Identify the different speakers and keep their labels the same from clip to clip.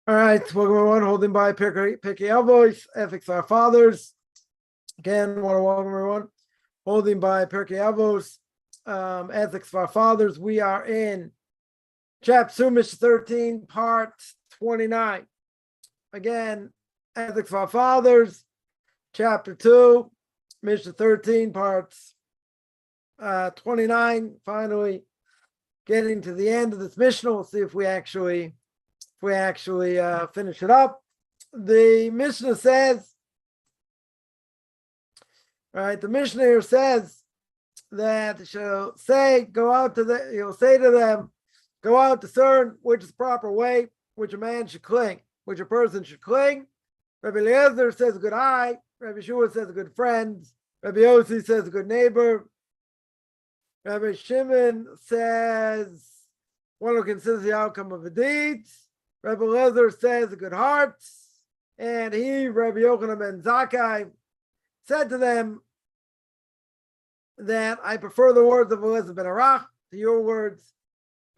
Speaker 1: All right, welcome everyone. Holding by Pirke Avos, ethics our fathers. Again, want to welcome everyone. Holding by Pirke Avos, ethics of our fathers. We are in chapter Mishna 13, part 29. Again, ethics of our fathers, chapter 2, Mishna 13, parts 29. Finally, getting to the end of this Mishna. We'll see if we actually finish it up. The Mishna says, right? The Mishnah here says that he'll say to them, go out to discern which is the proper way, which a man should cling, which a person should cling. Rabbi Eliezer says a good eye. Rabbi Shua says a good friend. Rabbi Yossi says a good neighbor. Rabbi Shimon says one who considers the outcome of a deed. Rabbi Eliezer says a good heart, and he, Rabbi Yochanan ben Zakkai, said to them that I prefer the words of Eliezer ben Arach to your words.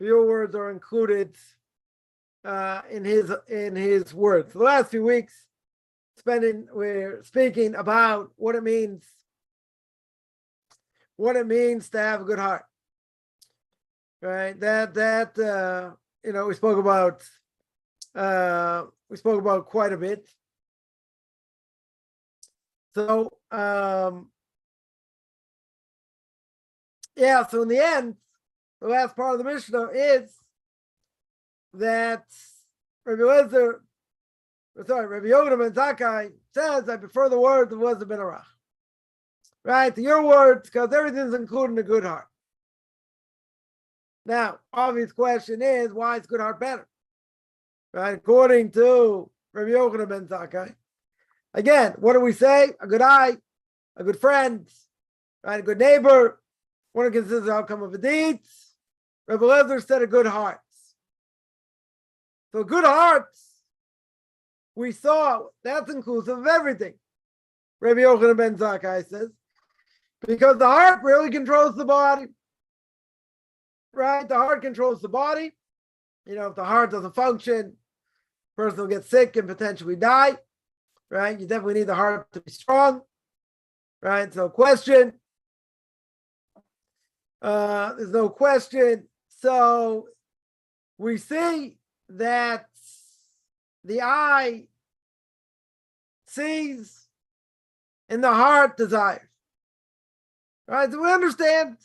Speaker 1: Your words are included in his words. For the last few weeks, we're speaking about what it means to have a good heart. Right? We spoke about quite a bit. So so in the end, the last part of the Mishnah is that Rabbi Yochanan ben Zakkai says, I prefer the words of Eliezer ben Arach. Right, to your words, because everything's included in a good heart. Now, obvious question is, why is good heart better? Right, according to Rabbi Yochanan ben Zakkai. Again, what do we say? A good eye, a good friend, right? A good neighbor. One who considers the outcome of a deed. Rabbi Eliezer said a good heart. So good hearts, we saw that's inclusive of everything. Rabbi Yochanan ben Zakkai says, because the heart really controls the body. Right? The heart controls the body. If the heart doesn't function, the person will get sick and potentially die. Right? You definitely need the heart to be strong. Right? No question. There's no question. So we see that the eye sees and the heart desires. Right? So we understand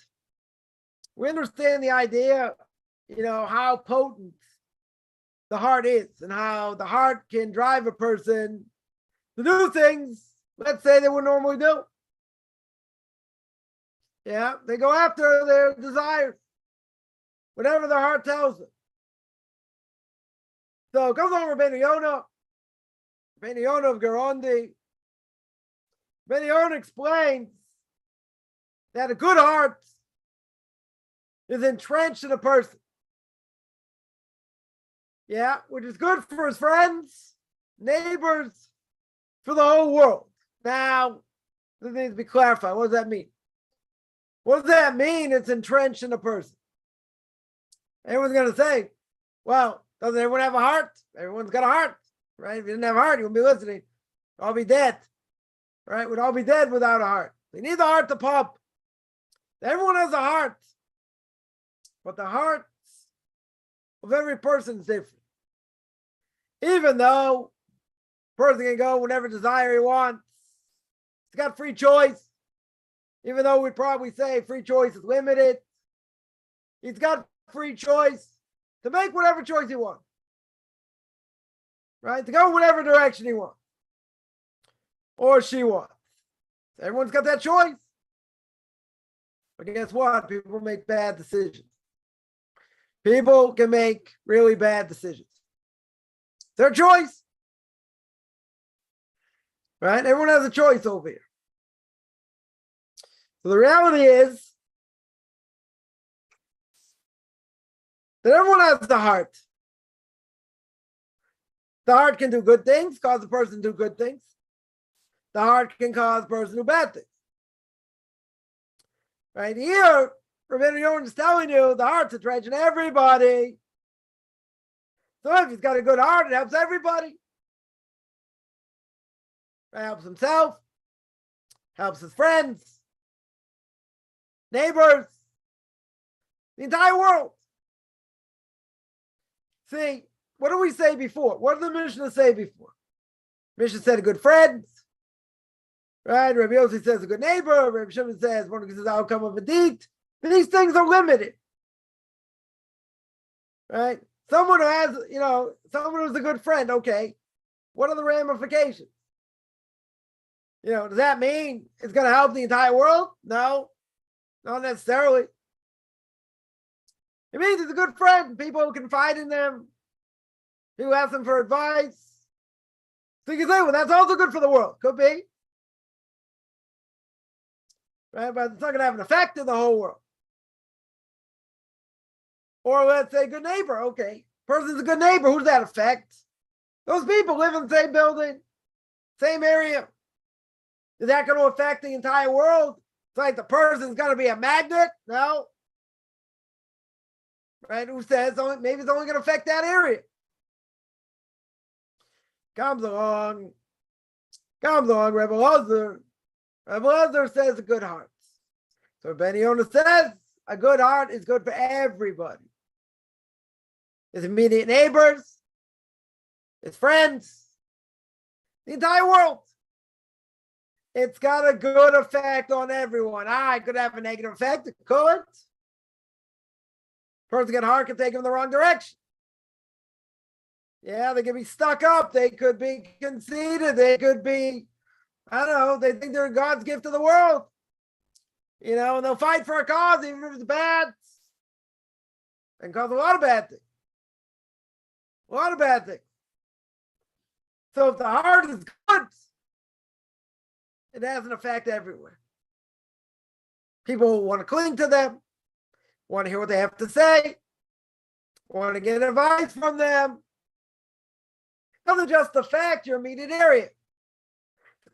Speaker 1: the idea, how potent the heart is and how the heart can drive a person to do things, let's say, they would normally do. Yeah, they go after their desires, whatever their heart tells them. So it comes on Rabbeinu Yonah of Gerondi. Rabbeinu Yonah explains that a good heart is entrenched in a person. Yeah, which is good for his friends, neighbors, for the whole world. Now, this needs to be clarified. What does that mean? What does that mean? It's entrenched in a person. Everyone's going to say, well, doesn't everyone have a heart? Everyone's got a heart, right? If you didn't have a heart, you wouldn't be listening. We'd all be dead, right? We'd all be dead without a heart. We need the heart to pump. Everyone has a heart, but the heart of every person is different. Even though a person can go whenever desire he wants, he's got free choice. Even though we'd probably say free choice is limited, he's got free choice to make whatever choice he wants. Right? To go whatever direction he wants. Or she wants. Everyone's got that choice. But guess what? People make bad decisions. People can make really bad decisions. It's their choice. Right? Everyone has a choice over here. So the reality is that everyone has the heart. The heart can do good things, cause the person to do good things. The heart can cause the person to do bad things. Right here, Rabbeinu Yonah is telling you the heart's entrenched in everybody. So if he's got a good heart, it helps everybody. It helps himself, helps his friends, neighbors, the entire world. See, what did we say before? What did the Mishna say before? Mishna said a good friend, right? Rabbi Yossi says a good neighbor. Rabbi Shimon says one is the outcome of a deed. These things are limited, right? Someone who has, someone who's a good friend, okay. What are the ramifications? Does that mean it's going to help the entire world? No, not necessarily. It means it's a good friend. People who confide in them, who ask them for advice. So you can say, well, that's also good for the world. Could be. Right? But it's not going to have an effect in the whole world. Or let's say good neighbor. Okay. Person's a good neighbor. Who does that affect? Those people live in the same building, same area. Is that going to affect the entire world? It's like the person's going to be a magnet? No. Right? Who says maybe it's only going to affect that area? Comes along, Rebbe Lazar. Rebbe Lazar says a good heart. So Ben Yonah says a good heart is good for everybody. His immediate neighbors, his friends, the entire world. It's got a good effect on everyone. It could have a negative effect. It could. Person get heart can take him in the wrong direction. Yeah, they could be stuck up. They could be conceited. They could be, they think they're God's gift to the world. And they'll fight for a cause, even if it's bad. And cause a lot of bad things. A lot of bad things. So if the heart is good, it has an effect everywhere. People want to cling to them, want to hear what they have to say, want to get advice from them. It doesn't just affect your immediate area.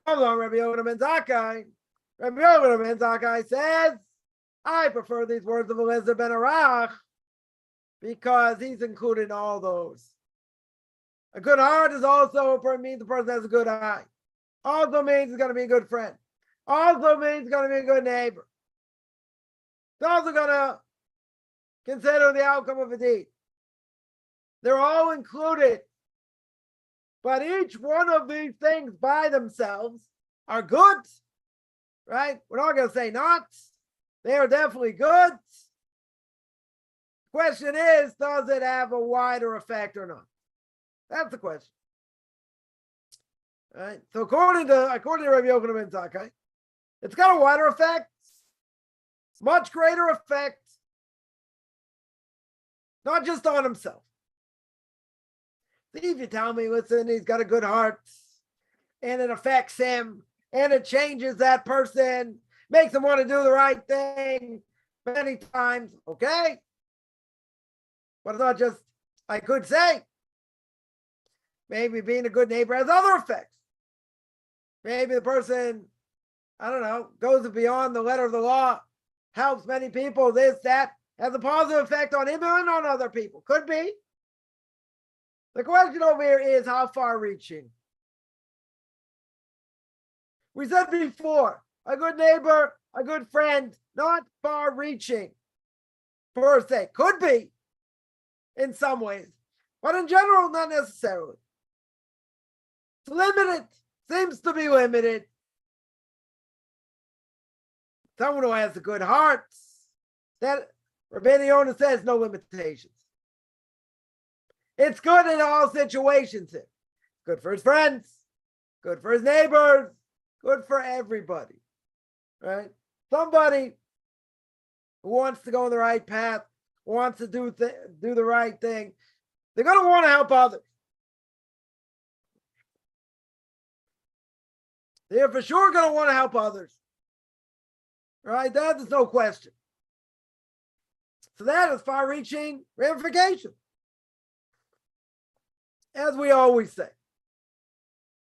Speaker 1: Come on, Rabbi Yochanan ben Zakkai. Rabbi Yochanan ben Zakkai says, I prefer these words of Eliezer ben Arach because he's included all those. A good heart is also means the person has a good eye. Also means he's going to be a good friend. Also means he's going to be a good neighbor. It's also going to consider the outcome of a deed. They're all included. But each one of these things by themselves are good, right? We're not going to say not. They are definitely good. The question is, does it have a wider effect or not? That's the question. All right. So according to Rabbi Yochanan ben Zakkai, it's got a wider effect, much greater effect, not just on himself. See, if you tell me, listen, he's got a good heart, and it affects him, and it changes that person, makes him want to do the right thing many times, okay? But it's not just, I could say, maybe being a good neighbor has other effects. Maybe the person, goes beyond the letter of the law, helps many people, this, that, has a positive effect on him and on other people. Could be. The question over here is how far-reaching. We said before, a good neighbor, a good friend, not far-reaching per se. Could be in some ways, but in general, not necessarily. It's limited. Seems to be limited. Someone who has a good heart, that Rabbi Yonah says no limitations. It's good in all situations. Good for his friends, good for his neighbors, good for everybody, right? Somebody who wants to go on the right path, wants to do the right thing, they're going to want to help others. They're for sure going to want to help others, right? That is no question. So that is far-reaching ramifications. As we always say,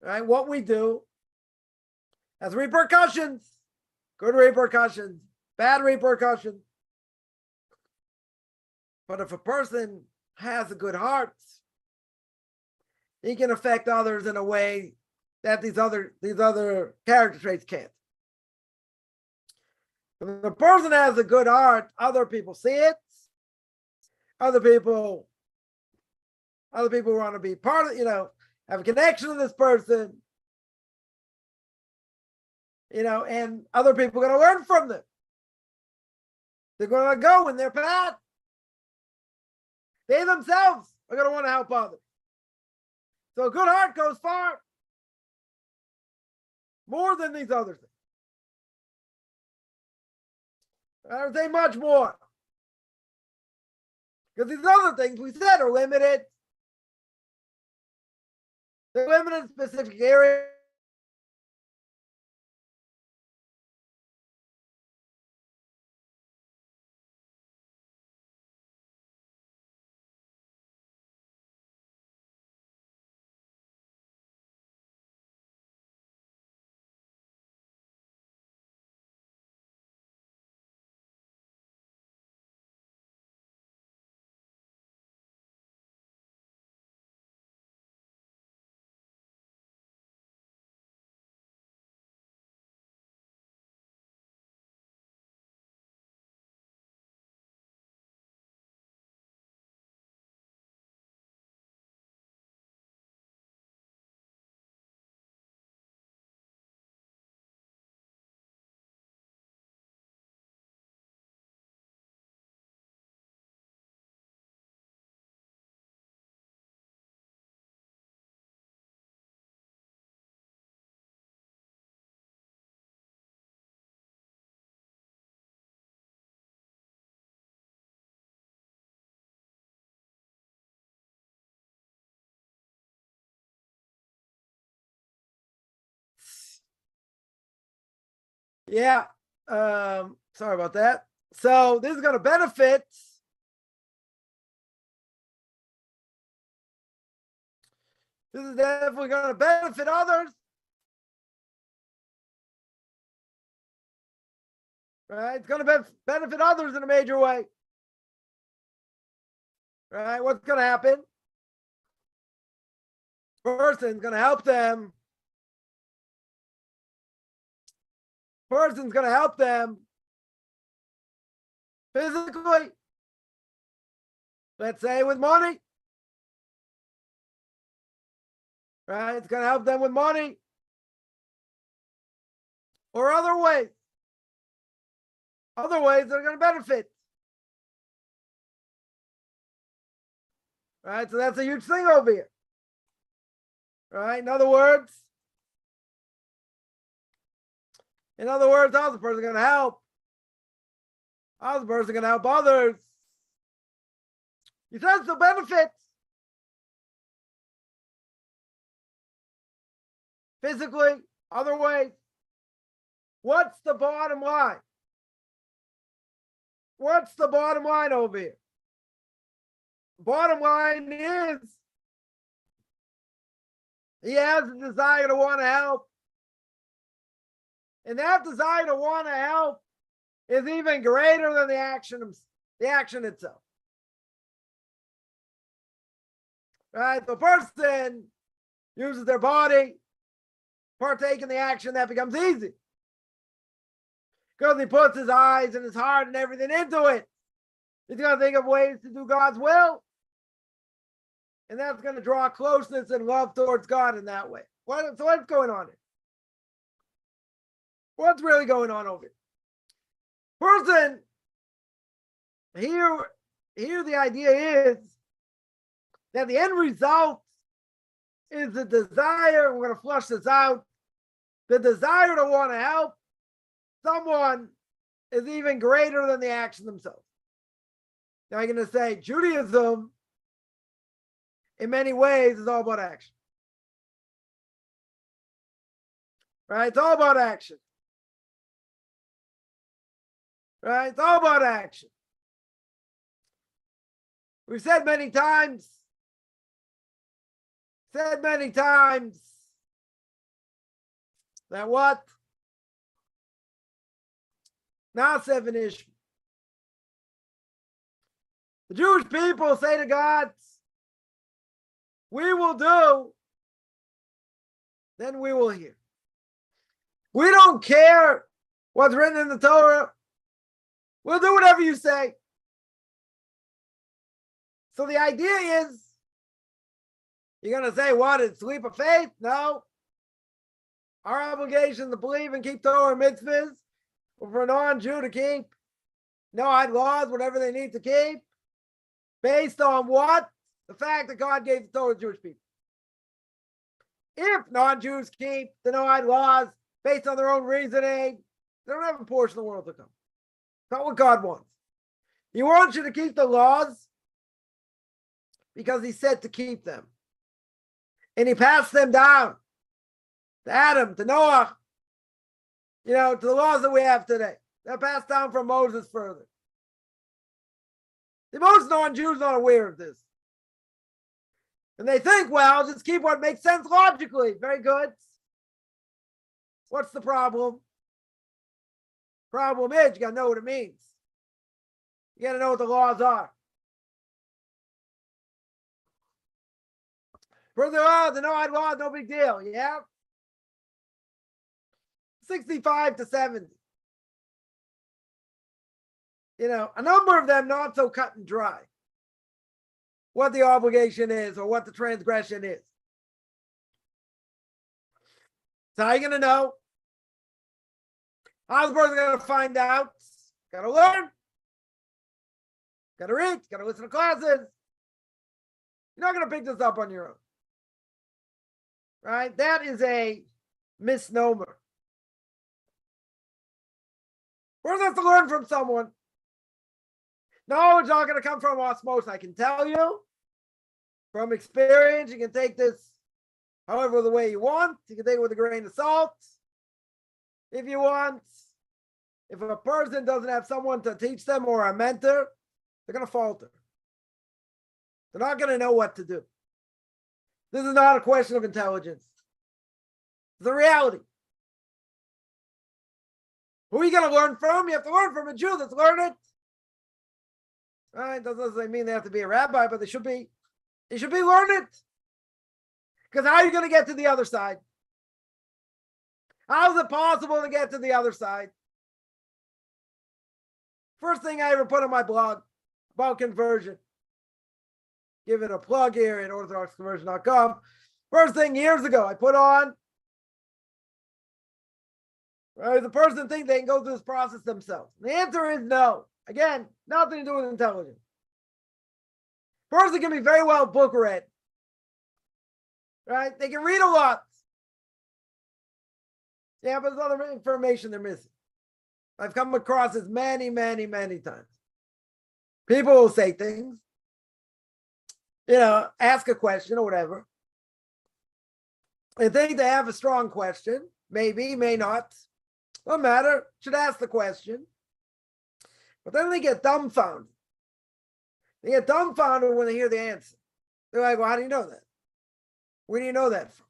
Speaker 1: right? What we do has repercussions, good repercussions, bad repercussions. But if a person has a good heart, he can affect others in a way that these other character traits can't. If the person has a good heart, other people see it. Other people want to be part of, have a connection with this person, and other people are going to learn from them. They're going to go in their path. They themselves are going to want to help others. So a good heart goes far. More than these other things. I would say much more. Because these other things we said are limited. They're limited in specific areas. Yeah. Sorry about that. So this is going to benefit. This is definitely going to benefit others. Right? It's going to benefit others in a major way. Right? What's going to happen? Person's going to help them. Person's going to help them physically. Let's say with money. Right? It's going to help them with money. Or other ways. Other ways that are going to benefit. Right? So that's a huge thing over here. Right? In other words, other person going to help. Other person going to help others. He says the benefits. Physically, other ways. What's the bottom line? What's the bottom line over here? Bottom line is he has a desire to want to help. And that desire to want to help is even greater than the action itself. Right? The person uses their body, partake in the action, that becomes easy. Because he puts his eyes and his heart and everything into it. He's going to think of ways to do God's will. And that's going to draw closeness and love towards God in that way. So what's going on here? What's really going on over here? Person, here the idea is that the end result is the desire. We're going to flush this out. The desire to want to help someone is even greater than the action themselves. Now you're going to say Judaism, in many ways, is all about action. Right? It's all about action. Right? It's all about action. We've said many times that what? Not seven ish. The Jewish people say to God, we will do, then we will hear. We don't care what's written in the Torah. We'll do whatever you say. So the idea is, you're going to say, what, it's leap of faith? No. Our obligation to believe and keep Torah and mitzvahs, or for a non-Jew to keep Noahide laws, whatever they need to keep, based on what? The fact that God gave the Torah to Jewish people. If non-Jews keep the Noahide laws based on their own reasoning, they don't have a portion of the world to come. It's not what God wants. He wants you to keep the laws because he said to keep them. And he passed them down to Adam, to Noah, to the laws that we have today. They're passed down from Moses further. The most non-Jews are not aware of this. And they think, well, just keep what makes sense logically. Very good. What's the problem? Problem is, you got to know what it means. You got to know what the laws are. Further on, the Noahide law, no big deal. Yeah? 65 to 70. A number of them not so cut and dry. What the obligation is or what the transgression is. So how are you going to know? How's the person going to find out? Got to learn. Got to read. Got to listen to classes. You're not going to pick this up on your own. Right? That is a misnomer. Person has to learn from someone. No, it's not going to come from osmosis. I can tell you from experience, you can take this however the way you want. You can take it with a grain of salt if you want. If a person doesn't have someone to teach them or a mentor, they're going to falter. They're not going to know what to do. This is not a question of intelligence. It's a reality. Who are you going to learn from? You have to learn from a Jew that's learned it. Right? Doesn't necessarily mean they have to be a rabbi, but they should be learned. Because how are you going to get to the other side? How is it possible to get to the other side? First thing I ever put on my blog about conversion. Give it a plug here at orthodoxconversion.com. First thing years ago I put on, right, the person thinks they can go through this process themselves. The answer is no. Again, nothing to do with intelligence. Person can be very well book read. Right? They can read a lot. Yeah, but there's other information they're missing. I've come across this many, many, many times. People will say things, ask a question or whatever. They think they have a strong question. Maybe, may not. Doesn't matter. Should ask the question. But then they get dumbfounded. They get dumbfounded when they hear the answer. They're like, well, how do you know that? Where do you know that from?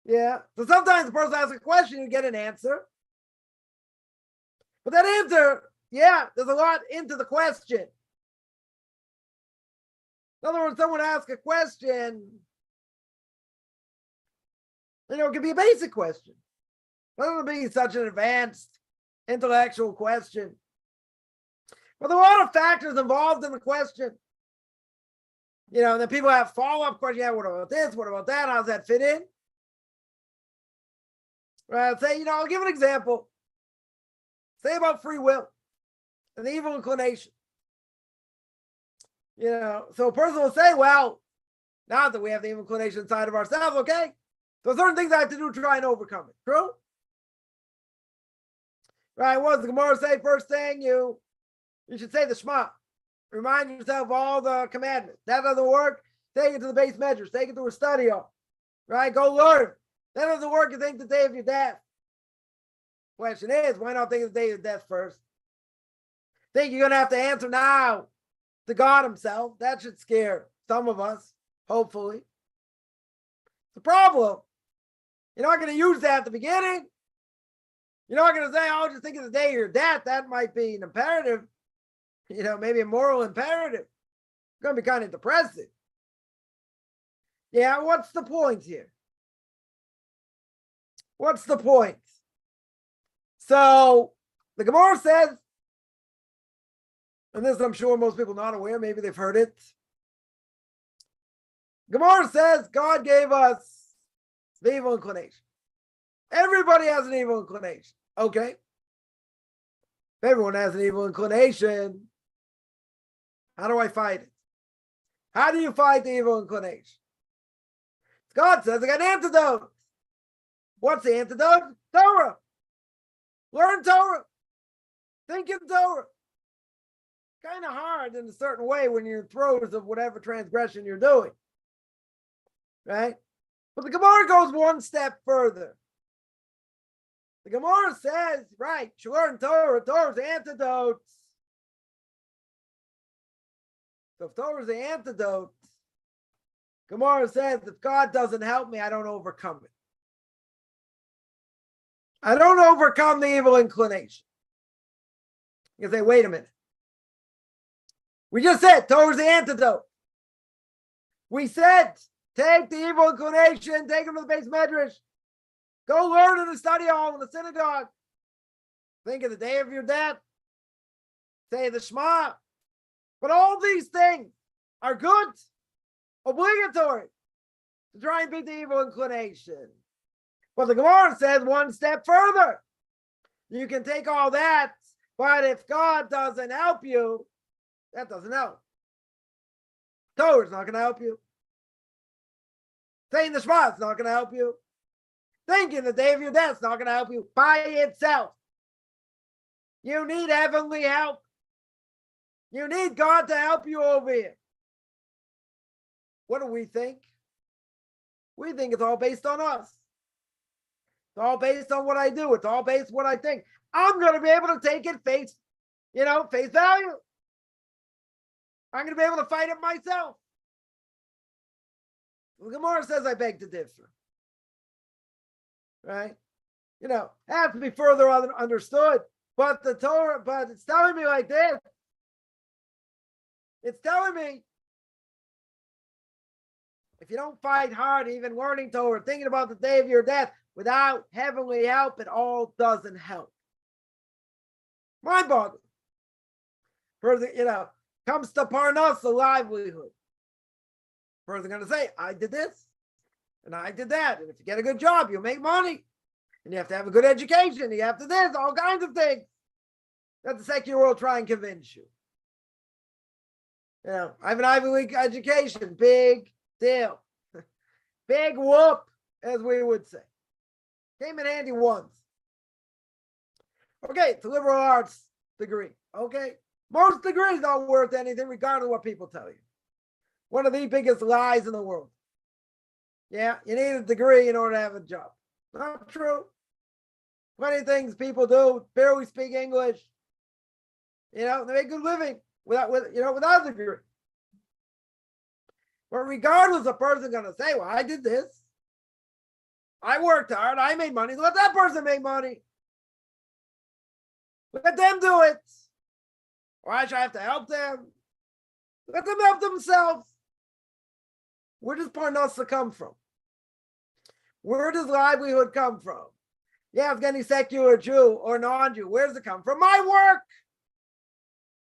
Speaker 1: Yeah. So sometimes the person asks a question, you get an answer. But that answer, yeah, there's a lot into the question. In other words, someone asks a question, it can be a basic question. It doesn't be such an advanced intellectual question. But there are a lot of factors involved in the question. And then people have follow-up questions. Yeah, what about this? What about that? How does that fit in? Right? Say, I'll give an example. Say about free will and the evil inclination. So a person will say, well, now that we have the evil inclination inside of ourselves, okay, so certain things I have to do to try and overcome it. True? Right? What does the Gemara say? First thing, you should say the Shema. Remind yourself of all the commandments. That doesn't work. Take it to the base measures. Take it to a study on. Right? Go learn. That doesn't work. You think the day of your death. Question is, why not think of the day of death first? Think you're going to have to answer now to God himself. That should scare some of us, hopefully. The problem, you're not going to use that at the beginning. You're not going to say, oh, just think of the day of your death. That might be an imperative, maybe a moral imperative. It's going to be kind of depressing. Yeah, what's the point here? What's the point? So the Gemara says, and this I'm sure most people are not aware, maybe they've heard it. Gemara says God gave us the evil inclination. Everybody has an evil inclination. Okay. If everyone has an evil inclination, how do I fight it? How do you fight the evil inclination? God says I got an antidote. What's the antidote? Torah. Learn Torah. Think in Torah. Kind of hard in a certain way when you're in throes of whatever transgression you're doing. Right? But the Gemara goes one step further. The Gemara says, right, you learn Torah. Torah's the antidote. So if Torah's the antidote, Gemara says, if God doesn't help me, I don't overcome it. I don't overcome the evil inclination. You say, wait a minute. We just said Torah's the antidote. We said, take the evil inclination, take him to the base medrash. Go learn in the study hall in the synagogue. Think of the day of your death. Say the Shema. But all these things are good, obligatory, to try and beat the evil inclination. But the Gemara says one step further. You can take all that, but if God doesn't help you, that doesn't help. Torah's not going to help you. Saying the Shema is not going to help you. Thinking the day of your death is not going to help you by itself. You need heavenly help. You need God to help you over here. What do we think? We think it's all based on us. It's all based on what I do. It's all based on what I think. I'm going to be able to take it face value. I'm going to be able to fight it myself. The Gemara says I beg to differ. Right? Has to be further understood. But the Torah, but it's telling me like this. It's telling me if you don't fight hard, even learning Torah, thinking about the day of your death, without heavenly help, it all doesn't help. Mind-boggling. Further, comes to Parnas, the livelihood. Further going to say, I did this, and I did that. And if you get a good job, you'll make money. And you have to have a good education. You have to this, all kinds of things that the secular world try and convince you. I have an Ivy League education. Big deal. Big whoop, as we would say. Came in handy once. Okay, it's a liberal arts degree. Okay. Most degrees aren't worth anything, regardless of what people tell you. One of the biggest lies in the world. Yeah, you need a degree in order to have a job. Not true. Plenty of things people do, barely speak English. They make a good living without a degree. But regardless, a person going to say, well, I did this. I worked hard. I made money. Let that person make money. Let them do it. Why should I have to help them? Let them help themselves. Where does Parnasa come from? Where does livelihood come from? Yeah, if any secular Jew or non-Jew, where does it come from? My work,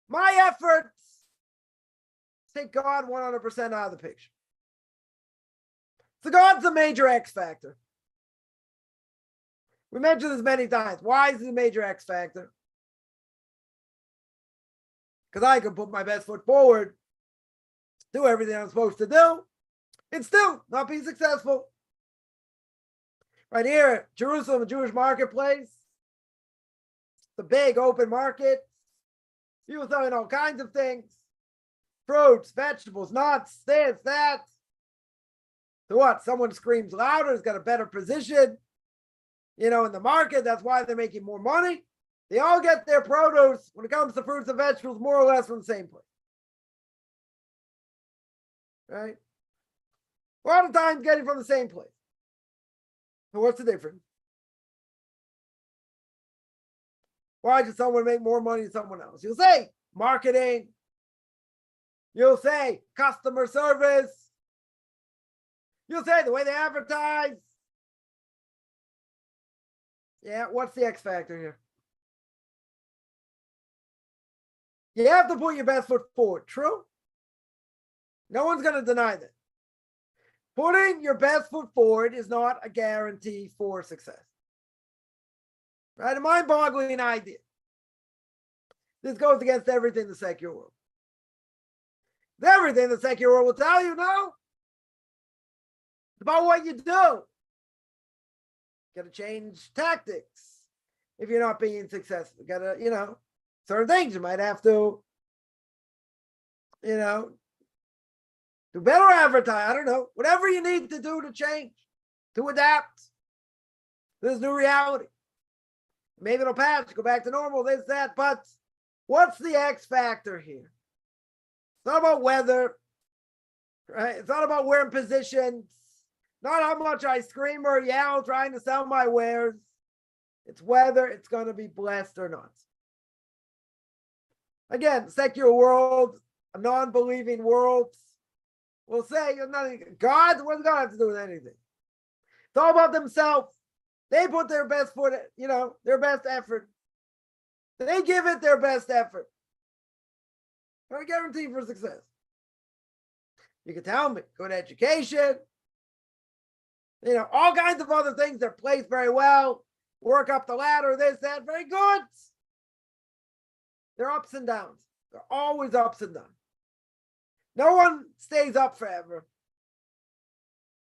Speaker 1: my efforts. Take God 100% out of the picture. So God's a major X factor. We mentioned this many times. Why is it a major X factor? Because I can put my best foot forward, do everything I'm supposed to do, and still not be successful. Right here, Jerusalem, a Jewish marketplace. The big open market. People selling all kinds of things. Fruits, vegetables, nuts, this, that. So what? Someone screams louder, has got a better position, in the market. That's why they're making more money. They all get their produce when it comes to fruits and vegetables, more or less from the same place. Right? A lot of times getting from the same place. So what's the difference? Why does someone make more money than someone else? You'll say marketing. You'll say customer service. You'll say the way they advertise. Yeah, what's the X factor here? You have to put your best foot forward. True? No one's going to deny that. Putting your best foot forward is not a guarantee for success. Right? A mind-boggling idea. This goes against everything the secular world. Everything the secular world will tell you, no. It's about what you do. You got to change tactics if you're not being successful. You got to, certain things you might have to, do better advertise. I don't know. Whatever you need to do to change, to adapt. This new reality. Maybe it'll pass. Go back to normal, this, that. But what's the X factor here? It's not about weather, right? It's not about wearing positions. Not how much I scream or yell trying to sell my wares. It's whether it's going to be blessed or not. Again, secular world, a non-believing world, will say, nothing. God, what does God have to do with anything? It's all about themselves. They put their best foot, their best effort. They give it their best effort. I guarantee for success. You can tell me, good education, all kinds of other things. They're placed very well, work up the ladder, this, that, very good. They're ups and downs. They're always ups and downs. No one stays up forever.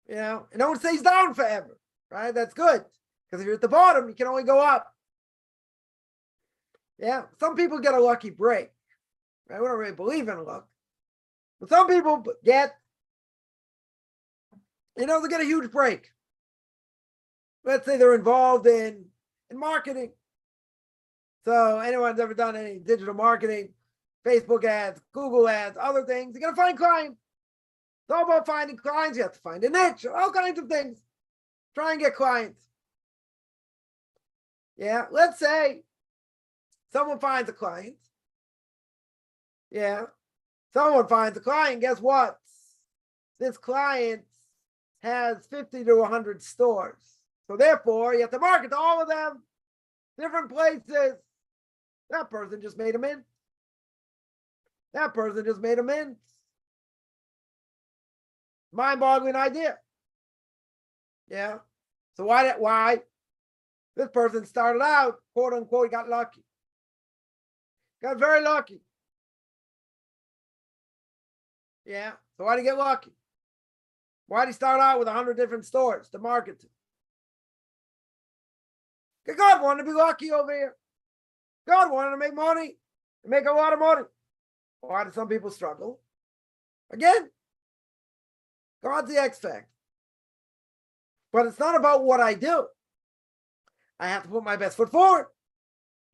Speaker 1: And no one stays down forever, right? That's good. Because if you're at the bottom, you can only go up. Yeah, some people get a lucky break. Right? We don't really believe in luck. But some people get, they get a huge break. Let's say they're involved in marketing. So anyone's ever done any digital marketing, Facebook ads, Google ads, other things, you're going to find clients. It's all about finding clients. You have to find a niche, all kinds of things. Try and get clients. Yeah, let's say someone finds a client. Yeah, someone finds a client. Guess what? This client has 50 to 100 stores. So therefore, you have to market to all of them, different places. That person just made a mint. That person just made a mint. Mind-boggling idea. Yeah. So why? This person started out, quote unquote, got lucky. Got very lucky. Yeah. So why did he get lucky? Why did he start out with 100 different stores to market to? Because God wanted to be lucky over here. God wanted to make money, and make a lot of money. Why do some people struggle? Again, God's the X factor. But it's not about what I do. I have to put my best foot forward.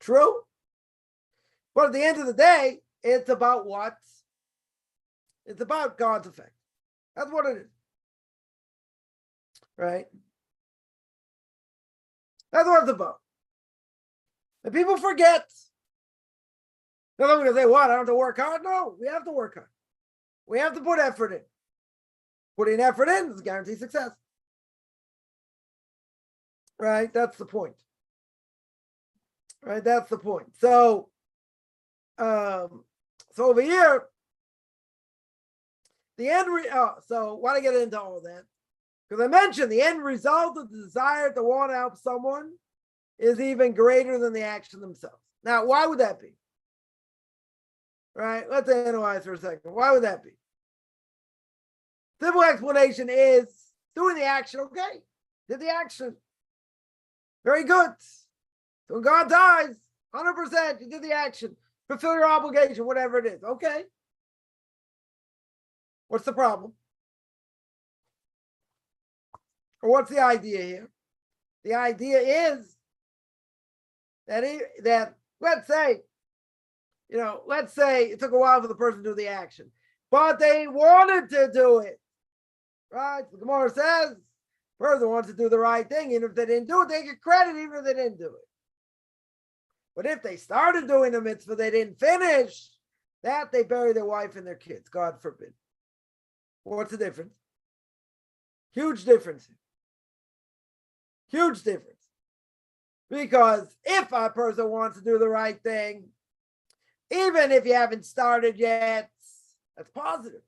Speaker 1: True. But at the end of the day, it's about what? It's about God's effect. That's what it is. Right? That's what it's about. And people forget. They're going to say, what? I don't have to work hard? No, we have to work hard. We have to put effort in. Putting effort in is guaranteed success. Right? That's the point. Right? That's the point. So over here, the end, so why do I get into all that? Because I mentioned the end result of the desire to want to help someone is even greater than the action themselves. Now, why would that be? Right? Let's analyze for a second. Why would that be? Simple explanation is doing the action, okay. Did the action. Very good. So when God dies, 100%, you did the action. Fulfill your obligation, whatever it is. Okay. What's the problem? Or what's the idea here? The idea is that let's say it took a while for the person to do the action, but they wanted to do it. Right? The Gemara says, person wants to do the right thing, and if they didn't do it, they get credit even if they didn't do it. But if they started doing the mitzvah, they didn't finish, that they bury their wife and their kids, God forbid. What's the difference? Huge difference. Huge difference. Because if a person wants to do the right thing, even if you haven't started yet, that's positive,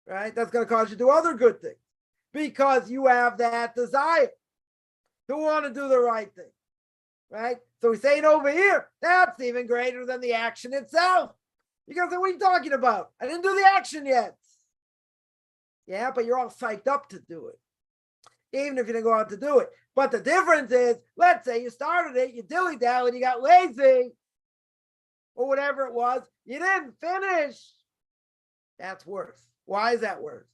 Speaker 1: right? That's going to cause you to do other good things because you have that desire to want to do the right thing, right? So we're saying over here, that's even greater than the action itself. You guys say, what are you talking about? I didn't do the action yet. Yeah, but you're all psyched up to do it, even if you didn't go out to do it. But the difference is, let's say you started it, you dilly-dallied, you got lazy, or whatever it was, you didn't finish. That's worse. Why is that worse?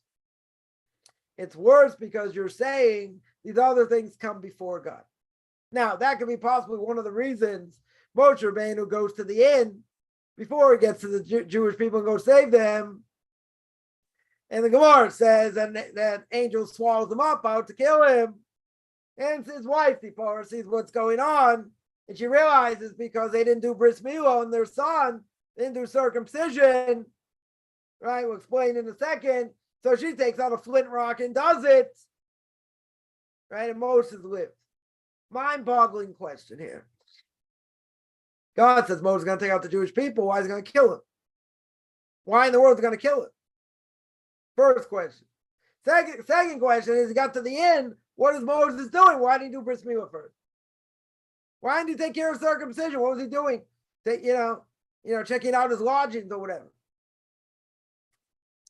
Speaker 1: It's worse because you're saying these other things come before God. Now, that could be possibly one of the reasons Moshe Rabbeinu goes to the inn before he gets to the Jewish people and goes save them. And the Gemara says that angel swallows him up out to kill him. And his wife, Zipporah, sees what's going on. And she realizes because they didn't do bris milah on their son, they didn't do circumcision. Right? We'll explain in a second. So she takes out a flint rock and does it. Right? And Moses lives. Mind-boggling question here. God says Moses is going to take out the Jewish people. Why is he going to kill him? Why in the world is he going to kill him? First question. Second question is, he got to the end. What is Moses doing? Why did he do bris milah first? Why didn't he take care of circumcision? What was he doing? Checking out his lodgings or whatever.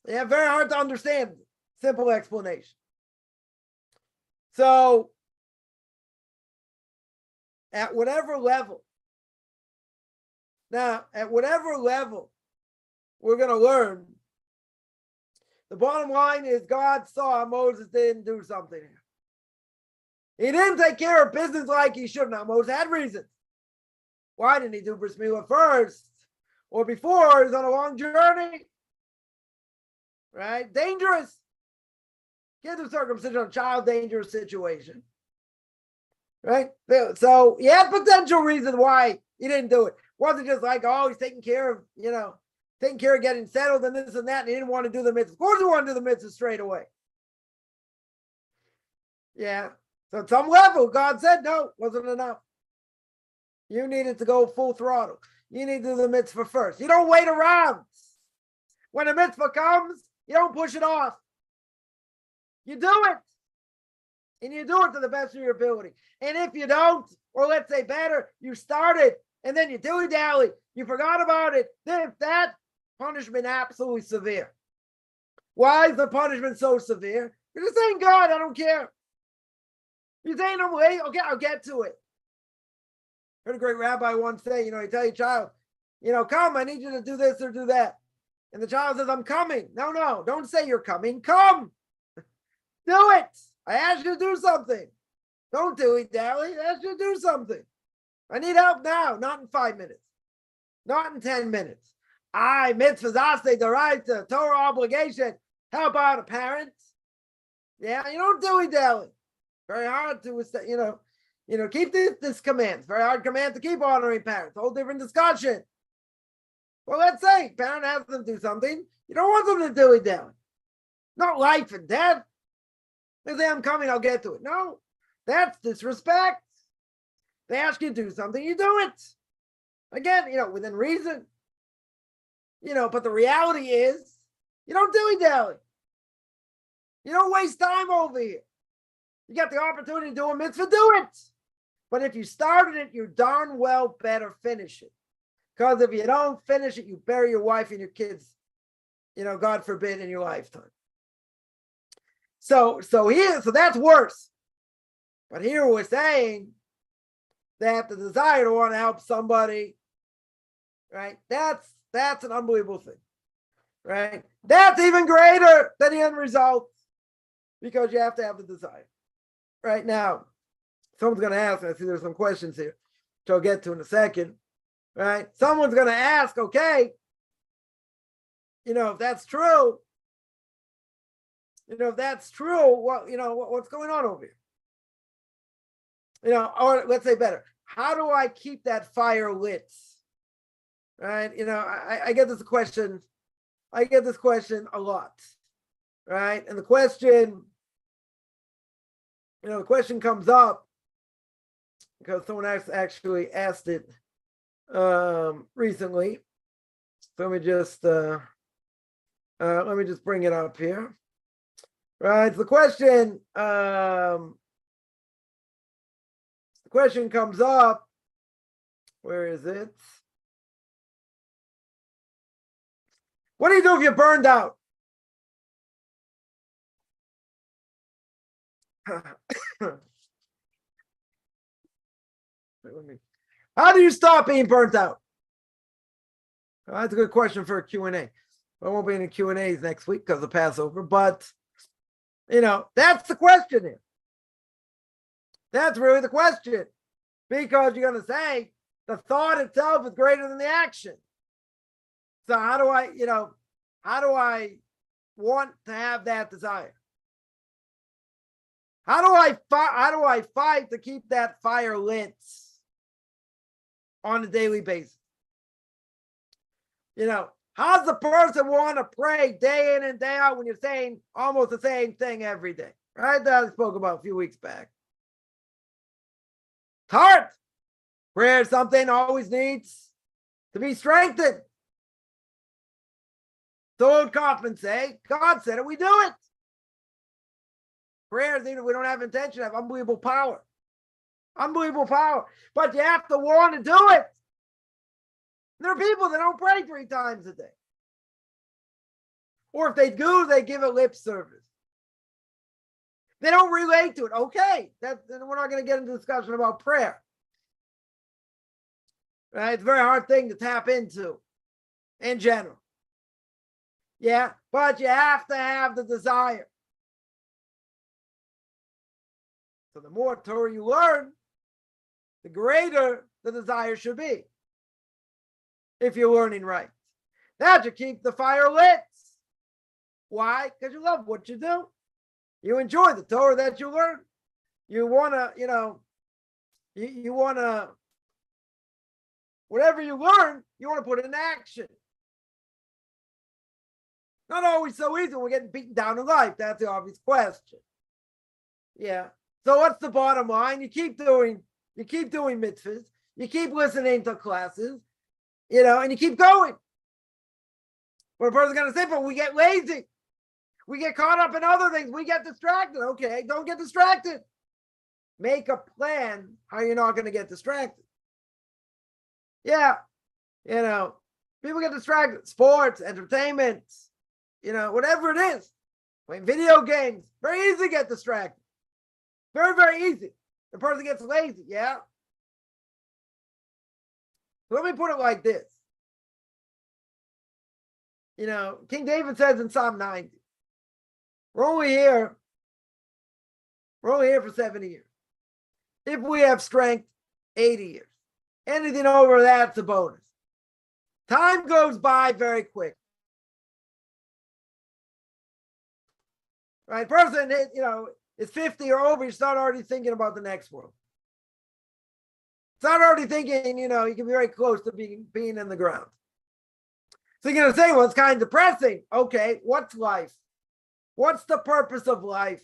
Speaker 1: Yeah, very hard to understand. Simple explanation. So, at whatever level we're going to learn, the bottom line is God saw Moses didn't do something here. He didn't take care of business like he should. Now, Moses had reasons. Why didn't he do bris milah first? Or before? He's on a long journey. Right? Dangerous. Can't do circumcision on a child, dangerous situation. Right? So he had potential reasons why he didn't do it. Wasn't just like, oh, he's taking care of getting settled and this and that, and he didn't want to do the mitzvah. Of course he wanted to do the mitzvah straight away. Yeah. So at some level, God said, no, wasn't enough. You needed to go full throttle. You need to do the mitzvah first. You don't wait around. When a mitzvah comes, you don't push it off. You do it. And you do it to the best of your ability. And if you don't, or let's say better, you started and then you dilly-dally, you forgot about it, then that punishment absolutely severe. Why is the punishment so severe? You're just saying, God, I don't care. You're saying I'm late? Okay, I'll get to it. I heard a great rabbi once say, you tell your child, come, I need you to do this or do that. And the child says, I'm coming. No, don't say you're coming. Come. Do it. I asked you to do something. Don't dilly-dally. I asked you to do something. I need help now, not in 5 minutes. Not in 10 minutes. Mitzvahs, aseh, d'oraisa, Torah obligation. Help out a parent. Yeah, you don't dilly-dally. Very hard to, keep this command. It's very hard command to keep honoring parents. Whole different discussion. Well, let's say parent has them do something. You don't want them to dilly-dally. Not life and death. They say, I'm coming, I'll get to it. No, that's disrespect. They ask you to do something, you do it. Again, within reason. But the reality is, you don't dilly-dally. You don't waste time over here. You got the opportunity to do a mitzvah, do it. But if you started it, you darn well better finish it. Because if you don't finish it, you bury your wife and your kids, God forbid, in your lifetime. So that's worse. But here we're saying that the desire to want to help somebody, right? That's an unbelievable thing, right? That's even greater than the end result because you have to have the desire. Right now, someone's going to ask, I see there's some questions here, which I'll get to in a second, right? Someone's going to ask, okay, if that's true, what's going on over here? Or let's say better, how do I keep that fire lit? Right? I get this question a lot, right? And the question The question comes up because someone actually asked it recently. So let me just bring it up here. Right, the question comes up. Where is it? What do you do if you're burned out? How do you stop being burnt out? That's a good question for a Q&A. I won't be any Q&As next week because of Passover, but that's the question here. That's really the question, because you're going to say the thought itself is greater than the action. So how do I want to have that desire? How do I fight to keep that fire lit on a daily basis? How's the person want to pray day in and day out when you're saying almost the same thing every day? Right? That I spoke about a few weeks back. It's hard. Prayer is something always needs to be strengthened. So old Kaufman say, God said it, we do it. Prayers, even if we don't have intention, have unbelievable power. Unbelievable power. But you have to want to do it. There are people that don't pray 3 times a day. Or if they do, they give it lip service. They don't relate to it. Okay, then we're not going to get into discussion about prayer. Right? It's a very hard thing to tap into in general. Yeah, but you have to have the desire. So the more Torah you learn, the greater the desire should be. If you're learning right. That should keep the fire lit. Why? Because you love what you do. You enjoy the Torah that you learn. You want to, you want to, whatever you learn, you want to put it in action. Not always so easy when we're getting beaten down in life. That's the obvious question. Yeah. So what's the bottom line? You keep doing mitzvahs. You keep listening to classes, and you keep going. What a person's going to say, but we get lazy. We get caught up in other things. We get distracted. Okay, don't get distracted. Make a plan how you're not going to get distracted. Yeah. People get distracted. Sports, entertainment, whatever it is. Playing video games. Very easy to get distracted. Very, very easy. The person gets lazy. Yeah. Let me put it like this. King David says in Psalm 90, we're only here for 70 years. If we have strength, 80 years. Anything over that's a bonus. Time goes by very quick. Right? Person, is 50 or over, you start already thinking about the next world. Start already thinking, you can be very close to being in the ground. So you're going to say, well, it's kind of depressing. Okay, what's life? What's the purpose of life?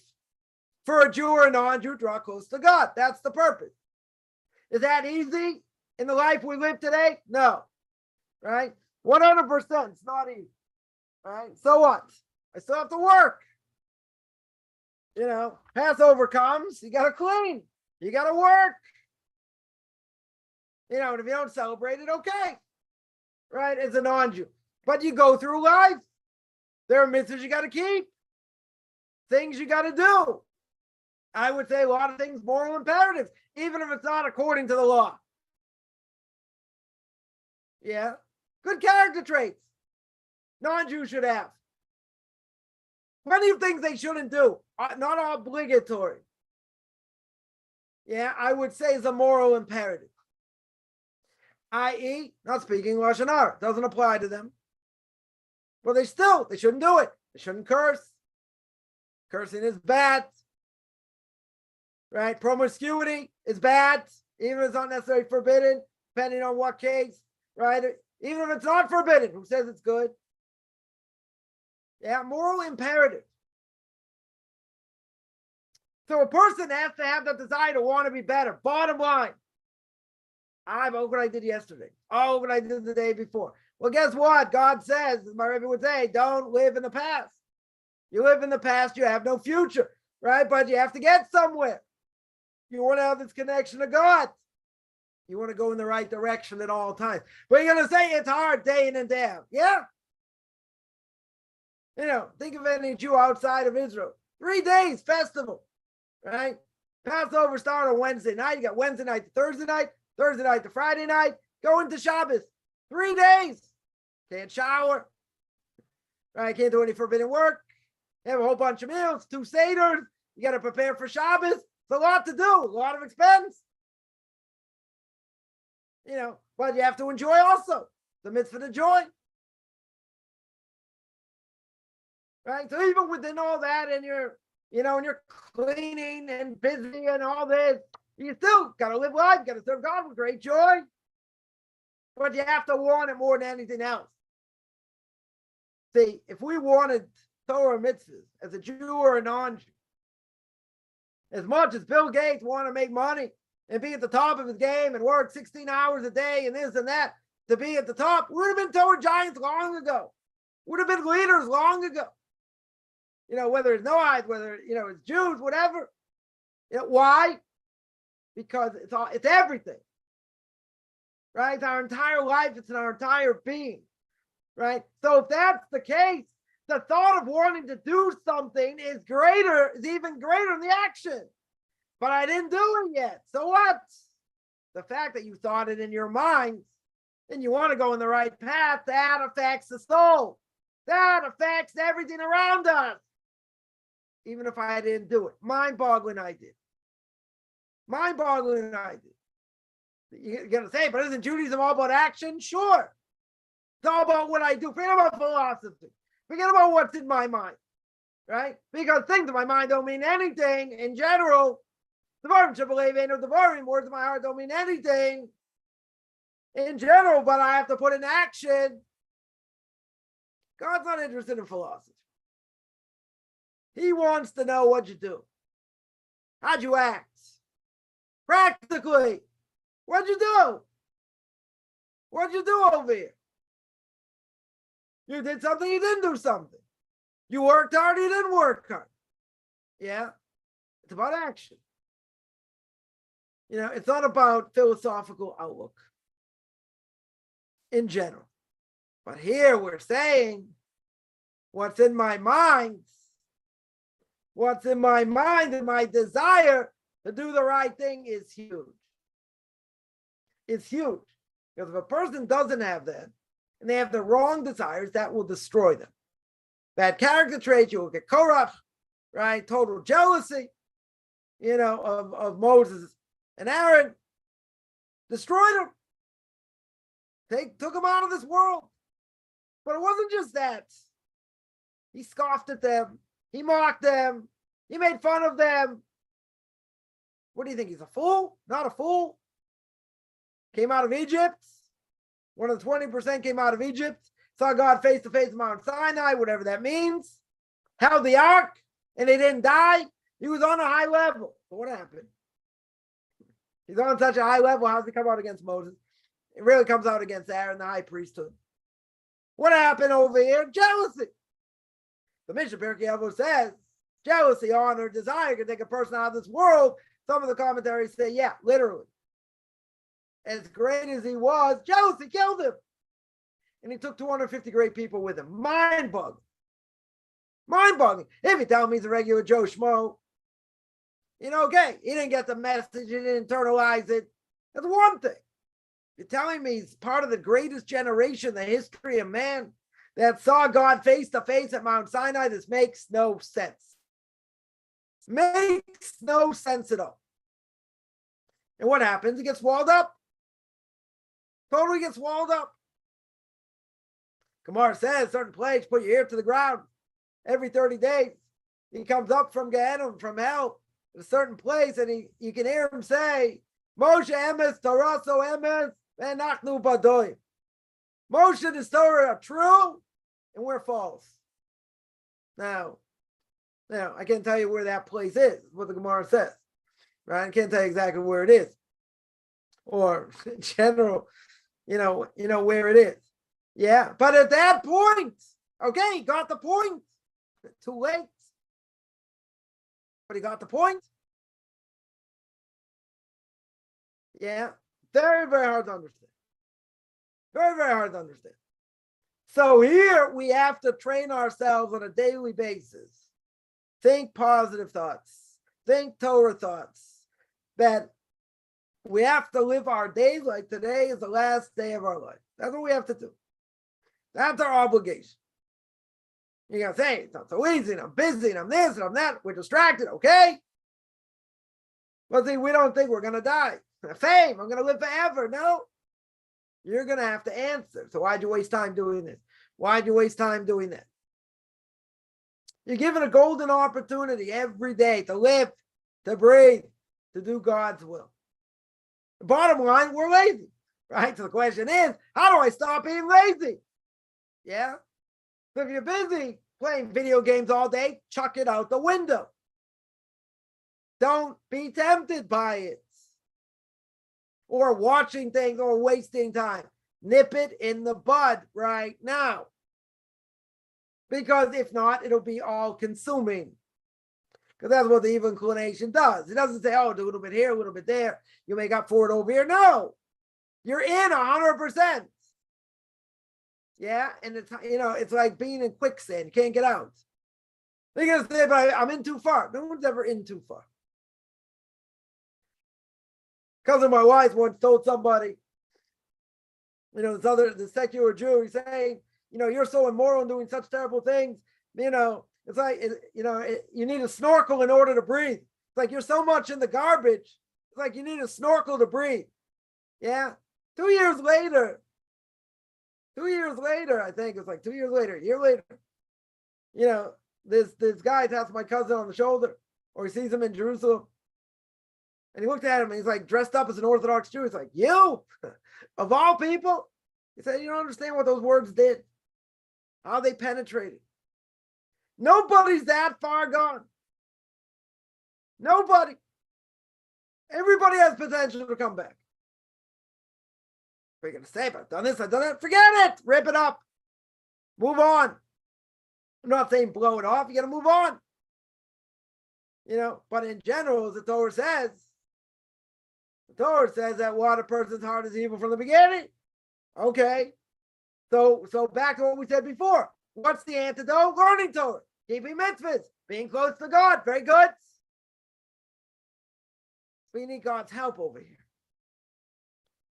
Speaker 1: For a Jew or a non-Jew, draw close to God. That's the purpose. Is that easy in the life we live today? No. Right? 100%. It's not easy. Right? So what? I still have to work. Passover comes, you got to clean. You got to work. And if you don't celebrate it, okay. Right? As a non-Jew. But you go through life. There are mitzvahs you got to keep. Things you got to do. I would say a lot of things, moral imperatives, even if it's not according to the law. Yeah. Good character traits. Non-Jews should have. Plenty of things they shouldn't do. Not obligatory. Yeah, I would say is a moral imperative. I.e., not speaking Lashon Hara. Doesn't apply to them. Well, they shouldn't do it. They shouldn't curse. Cursing is bad. Right? Promiscuity is bad. Even if it's not necessarily forbidden, depending on what case. Right? Even if it's not forbidden, who says it's good? Yeah, moral imperative. So a person has to have the desire to want to be better. Bottom line. Look what I did yesterday. Oh, what I did the day before. Well, guess what? God says, as my Rebbe would say, don't live in the past. You live in the past, you have no future, right? But you have to get somewhere. You want to have this connection to God. You want to go in the right direction at all times. But you're going to say it's hard day in and day out. Yeah. Think of any Jew outside of Israel. 3 days festival, right? Passover start on Wednesday night. You got Wednesday night to Thursday night to Friday night, go into Shabbos. 3 days. Can't shower. Right? Can't do any forbidden work. Have a whole bunch of meals, 2 seders. You got to prepare for Shabbos. It's a lot to do, a lot of expense. But you have to enjoy also the mitzvah to joy. Right? So even within all that, and you're cleaning and busy and all this, you still got to live life, got to serve God with great joy. But you have to want it more than anything else. See, if we wanted Torah mitzvahs as a Jew or a non-Jew, as much as Bill Gates wanted to make money and be at the top of his game and work 16 hours a day and this and that to be at the top, we would have been Torah giants long ago. Would have been leaders long ago. Whether it's Noahites, whether it's Jews, whatever. Why? Because it's everything. Right? It's our entire life, it's in our entire being. Right? So if that's the case, the thought of wanting to do something is even greater than the action. But I didn't do it yet. So what? The fact that you thought it in your mind and you want to go in the right path, that affects the soul. That affects everything around us. Even if I didn't do it. Mind-boggling I did. Mind-boggling I did. You're going to say, but isn't Judaism all about action? Sure. It's all about what I do. Forget about philosophy. Forget about what's in my mind. Right? Because things in my mind don't mean anything. In general, the words of my heart don't mean anything. In general, but I have to put in action. God's not interested in philosophy. He wants to know what you do. How'd you act? Practically. What'd you do? What'd you do over here? You did something, you didn't do something. You worked hard, you didn't work hard. Yeah? It's about action. It's not about philosophical outlook in general. But here we're saying what's in my mind. What's in my mind and my desire to do the right thing is huge. It's huge. Because if a person doesn't have that, and they have the wrong desires, that will destroy them. Bad character traits, you will get korach, right? Total jealousy, of Moses and Aaron. Destroyed them. Took them out of this world. But it wasn't just that. He scoffed at them. He mocked them. He made fun of them. What do you think? He's a fool? Not a fool. Came out of Egypt. One of the 20% came out of Egypt. Saw God face to face at Mount Sinai, whatever that means. Held the ark, and they didn't die. He was on a high level. So what happened? He's on such a high level. How does he come out against Moses? It really comes out against Aaron, the high priesthood. What happened over here? Jealousy. The Mishna Pirke Avos says, jealousy, honor, desire can take a person out of this world. Some of the commentaries say, yeah, literally. As great as he was, jealousy killed him. And he took 250 great people with him. Mind-boggling. Mind-boggling. If you tell me he's a regular Joe Schmo, okay, he didn't get the message, he didn't internalize it. That's one thing. You're telling me he's part of the greatest generation in the history of man that saw God face to face at Mount Sinai? This makes no sense. Makes no sense at all. And what happens? He gets walled up. Totally gets walled up. Gemara says, certain place, put your ear to the ground every 30 days. He comes up from Gehenna, from hell, at a certain place, and you can hear him say, Moshe emes, Taraso emes, ve'nachnu badoim. Moshe and his Torah are true, and we're false. Now, Now, I can't tell you where that place is, what the Gemara says, right? I can't tell you exactly where it is, or in general, where it is. Yeah, but at that point, okay, he got the point. Too late. But he got the point. Yeah, very, very hard to understand. Very, very hard to understand. So here we have to train ourselves on a daily basis. Think positive thoughts. Think Torah thoughts. That we have to live our days like today is the last day of our life. That's what we have to do. That's our obligation. You're going to say, it's not so easy, and I'm busy, and I'm this, and I'm that. We're distracted, okay? But see, we don't think we're going to die. Fame, I'm going to live forever. No. You're going to have to answer. So why'd you waste time doing this? Why'd you waste time doing that? You're given a golden opportunity every day to live, to breathe, to do God's will. The bottom line, we're lazy, right? So the question is, how do I stop being lazy? Yeah? So if you're busy playing video games all day, chuck it out the window. Don't be tempted by it. Or watching things or wasting time. Nip it in the bud right now. Because if not, it'll be all consuming. Because that's what the evil inclination does. It doesn't say, oh, do a little bit here, a little bit there. You make up for it over here. No. You're in 100%. Yeah. And it's like being in quicksand. You can't get out. They're going to say, but I'm in too far. No one's ever in too far. Cousin of my wife once told somebody, this secular Jew, he's saying, you're so immoral and doing such terrible things. It's like, you need a snorkel in order to breathe. It's like you're so much in the garbage. It's like you need a snorkel to breathe. Yeah. 2 years later, I think it's like 2 years later, a year later, this guy taps my cousin on the shoulder, or he sees him in Jerusalem. And he looked at him and he's like dressed up as an Orthodox Jew. He's like, you, of all people? He said, you don't understand what those words did, how they penetrated. Nobody's that far gone. Nobody. Everybody has potential to come back. What are you going to say? I've done this, I've done that. Forget it. Rip it up. Move on. I'm not saying blow it off. You got to move on. But in general, as the Torah says, that what a person's heart is evil from the beginning. Okay. So back to what we said before. What's the antidote? Learning Torah, keeping mitzvahs, being close to God. Very good. We need God's help over here.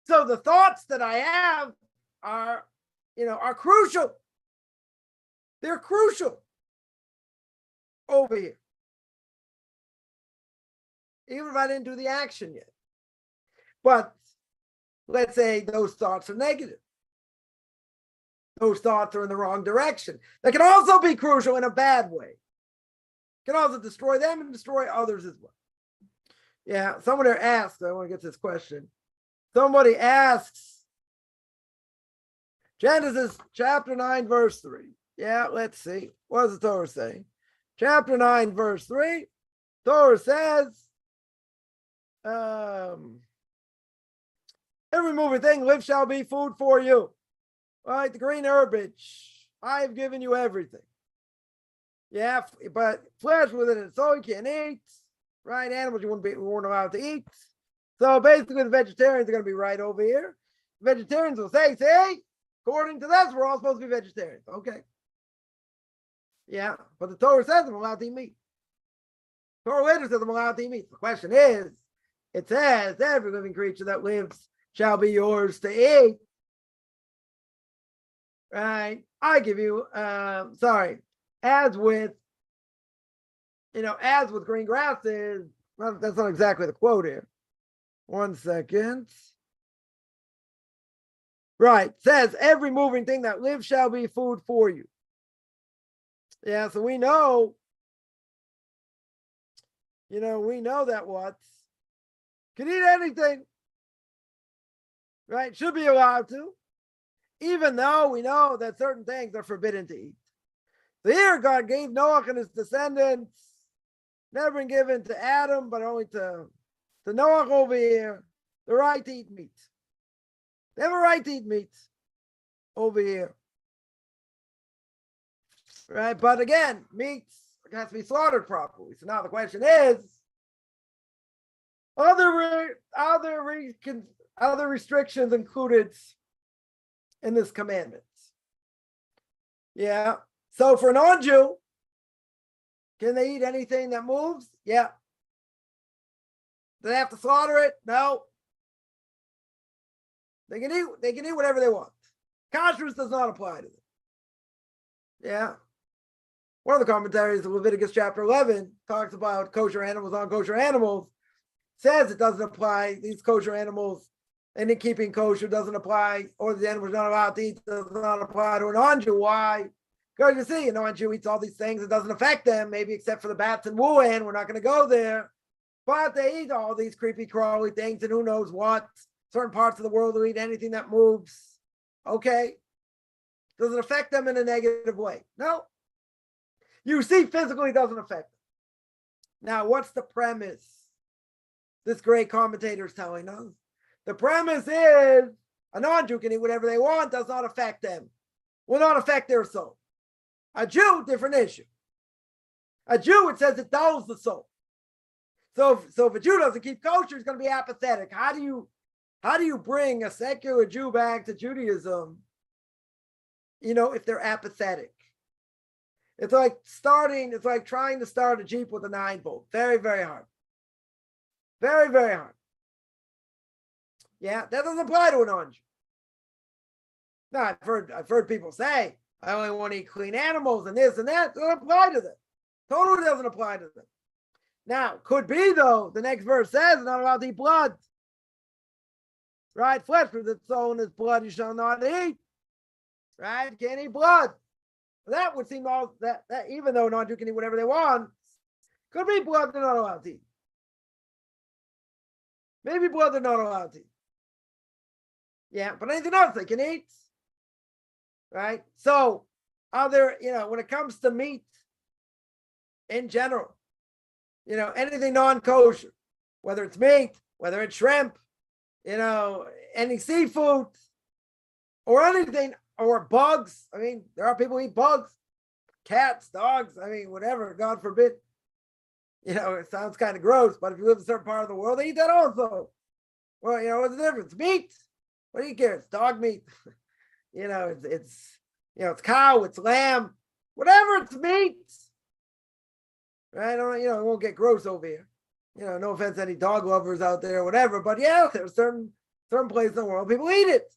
Speaker 1: So the thoughts that I have are crucial. They're crucial over here. Even if I didn't do the action yet. But let's say those thoughts are negative. Those thoughts are in the wrong direction. That can also be crucial in a bad way. Can also destroy them and destroy others as well. Yeah, someone there asks, I want to get to this question. Somebody asks, Genesis chapter 9, verse 3. Yeah, let's see. What does the Torah say? Chapter 9, verse 3. Torah says, every moving thing live shall be food for you. Right, the green herbage. I have given you everything. Yeah, but flesh within it, so you can't eat. Right, animals you weren't allowed to eat. So basically, the vegetarians are going to be right over here. Vegetarians will say, according to this, we're all supposed to be vegetarians. Okay. Yeah, but the Torah says I'm allowed to eat meat. Torah later says I'm allowed to eat meat. The question is, it says every living creature that lives shall be yours to eat. Right? I give you, as with green grasses, well, that's not exactly the quote here. 1 second. Right. Says every moving thing that lives shall be food for you. Yeah, so we know that what can eat anything. Right? Should be allowed to. Even though we know that certain things are forbidden to eat. So here God gave Noah and his descendants, never been given to Adam, but only to Noah over here, the right to eat meat. They have a right to eat meat over here. Right? But again, meat has to be slaughtered properly. So now the question is, other restrictions included in this commandment? Yeah. So for a non-Jew, can they eat anything that moves? Yeah. Do they have to slaughter it? No. They can eat whatever they want. Kashrus does not apply to them. Yeah. One of the commentaries of Leviticus chapter 11 talks about kosher animals, non-kosher animals, says it doesn't apply, these kosher animals, and in keeping kosher doesn't apply, or the animals not allowed to eat does not apply to a non-Jew. Why? Because you see, a non-Jew eats all these things, it doesn't affect them, maybe except for the bats and Wuhan, we're not going to go there. But they eat all these creepy, crawly things, and who knows what. Certain parts of the world will eat anything that moves. Okay. Does it affect them in a negative way? No. You see, physically doesn't affect them. Now, what's the premise? This great commentator is telling us. The premise is a non-Jew can eat whatever they want, does not affect them, will not affect their soul. A Jew, different issue. A Jew, it says it dulls the soul. So if a Jew doesn't keep kosher, he's going to be apathetic. How do you bring a secular Jew back to Judaism, if they're apathetic? It's like trying to start a Jeep with a 9-volt. Very, very hard. Very, very hard. Yeah, that doesn't apply to a non-Jew. Now, I've heard people say, I only want to eat clean animals and this and that. It doesn't apply to them. Totally doesn't apply to them. Now, could be though, the next verse says, not allowed to eat blood. Right? Flesh with its soul and its blood you shall not eat. Right? You can't eat blood. That would seem all that even though non-Jew can eat whatever they want, could be blood they're not allowed to eat. Maybe blood they're not allowed to eat. Yeah, but anything else they can eat. Right? So, are there, when it comes to meat in general, anything non-kosher, whether it's meat, whether it's shrimp, any seafood, or anything, or bugs. I mean, there are people who eat bugs, cats, dogs, whatever, God forbid. It sounds kind of gross, but if you live in a certain part of the world, they eat that also. Well, what's the difference? Meat. What do you care? It's dog meat. It's cow, it's lamb, whatever, it's meat. Right? It won't get gross over here. No offense to any dog lovers out there or whatever, but yeah, there's certain places in the world people eat it.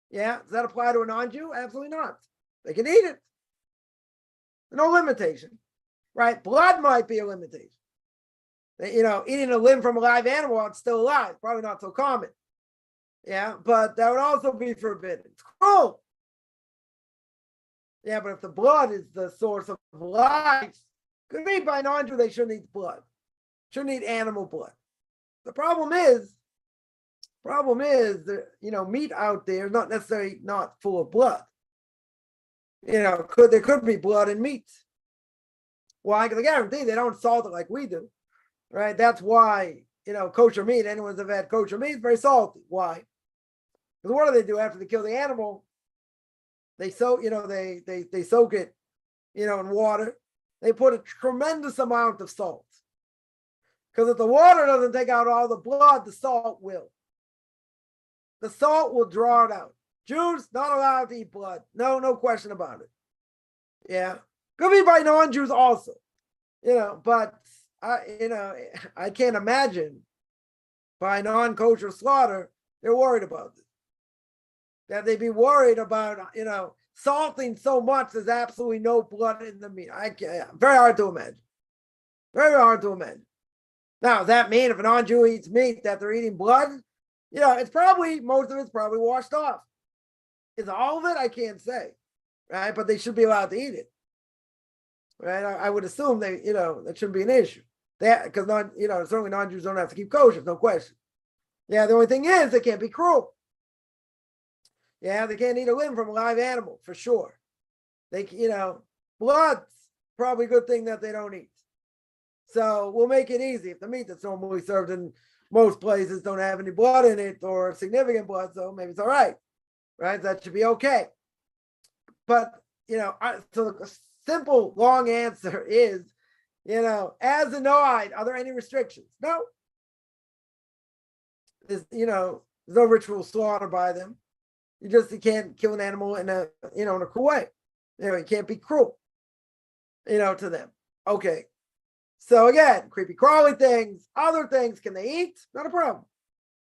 Speaker 1: Yeah, does that apply to a non-Jew? Absolutely not. They can eat it. No limitation. Right? Blood might be a limitation. Eating a limb from a live animal while it's still alive, probably not so common. Yeah, but that would also be forbidden. It's cruel. Yeah, but if the blood is the source of life, could be by non-Jew, they shouldn't eat blood. Shouldn't eat animal blood. The problem is that, meat out there is not necessarily not full of blood. There could be blood in meat. Why? Because I guarantee they don't salt it like we do. Right? That's why, kosher meat, anyone's ever had kosher meat, is very salty. Why? Because what do? After they kill the animal? They soak, they soak it, in water. They put a tremendous amount of salt. Because if the water doesn't take out all the blood, the salt will. The salt will draw it out. Jews not allowed to eat blood. No question about it. Yeah. Could be by non-Jews also. But I can't imagine by non-kosher slaughter, they're worried about this. That they'd be worried about, salting so much there's absolutely no blood in the meat. Very hard to imagine. Very hard to imagine. Now, does that mean if a non-Jew eats meat that they're eating blood? Most of it's probably washed off. Is all of it? I can't say. Right? But they should be allowed to eat it. Right? I would assume that shouldn't be an issue. Because certainly non-Jews don't have to keep kosher, no question. Yeah, the only thing is they can't be cruel. Yeah, they can't eat a limb from a live animal, for sure. They, blood's probably a good thing that they don't eat. So we'll make it easy. If the meat that's normally served in most places don't have any blood in it or significant blood, so maybe it's all right, right? That should be okay. But, so the simple long answer is, as a Noahide, are there any restrictions? No. There's no ritual slaughter by them. You can't kill an animal in a cool way. You can't be cruel, to them. Okay. So again, creepy crawly things, other things, can they eat? Not a problem.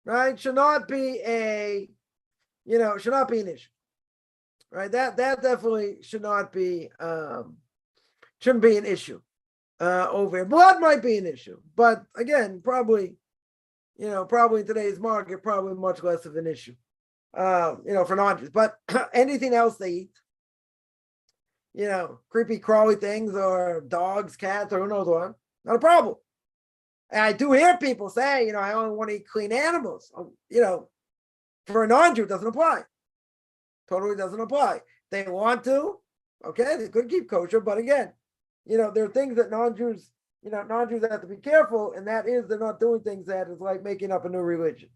Speaker 1: Right? Should not be an issue. Right? That definitely should not be shouldn't be an issue over here. Blood might be an issue, but again, probably in today's market, probably much less of an issue. For non-Jews. But anything else they eat, creepy crawly things or dogs, cats, or who knows what, not a problem. And I do hear people say, I only want to eat clean animals. For a non-Jew, it doesn't apply. Totally doesn't apply. They want to, okay, they could keep kosher, but again, there are things that non-Jews have to be careful, and that is they're not doing things that is like making up a new religion.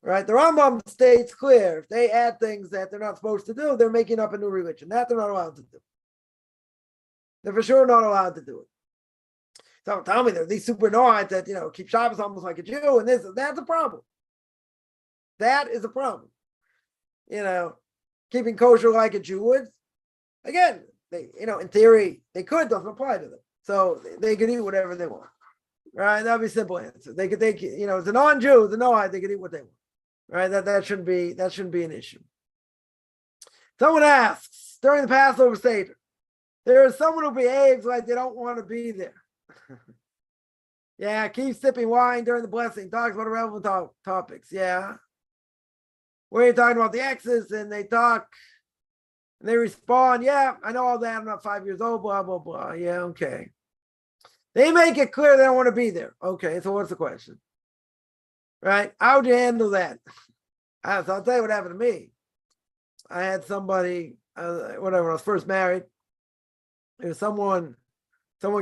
Speaker 1: Right? The Rambam states clear, if they add things that they're not supposed to do, they're making up a new religion. That they're not allowed to do. They're for sure not allowed to do it. So tell me, there are these super Noahites that, keep Shabbos almost like a Jew, and that's a problem. That is a problem. Keeping kosher like a Jew would. Again, they, in theory, they could, doesn't apply to them. So they can eat whatever they want. Right? That'd be a simple answer. They could, as a non-Jew, as a Noahide, they could eat what they want. Right? That shouldn't be an issue. Someone asks, during the Passover Seder, there is someone who behaves like they don't want to be there. Yeah, keeps sipping wine during the blessing, talks about irrelevant topics. Yeah. Where you're talking about the exes, and they talk, and they respond, yeah, I know all that, I'm not 5 years old, blah, blah, blah. Yeah, okay. They make it clear they don't want to be there. Okay, so what's the question? Right? How would you handle that? So I'll tell you what happened to me. I had somebody, when I was first married, there was someone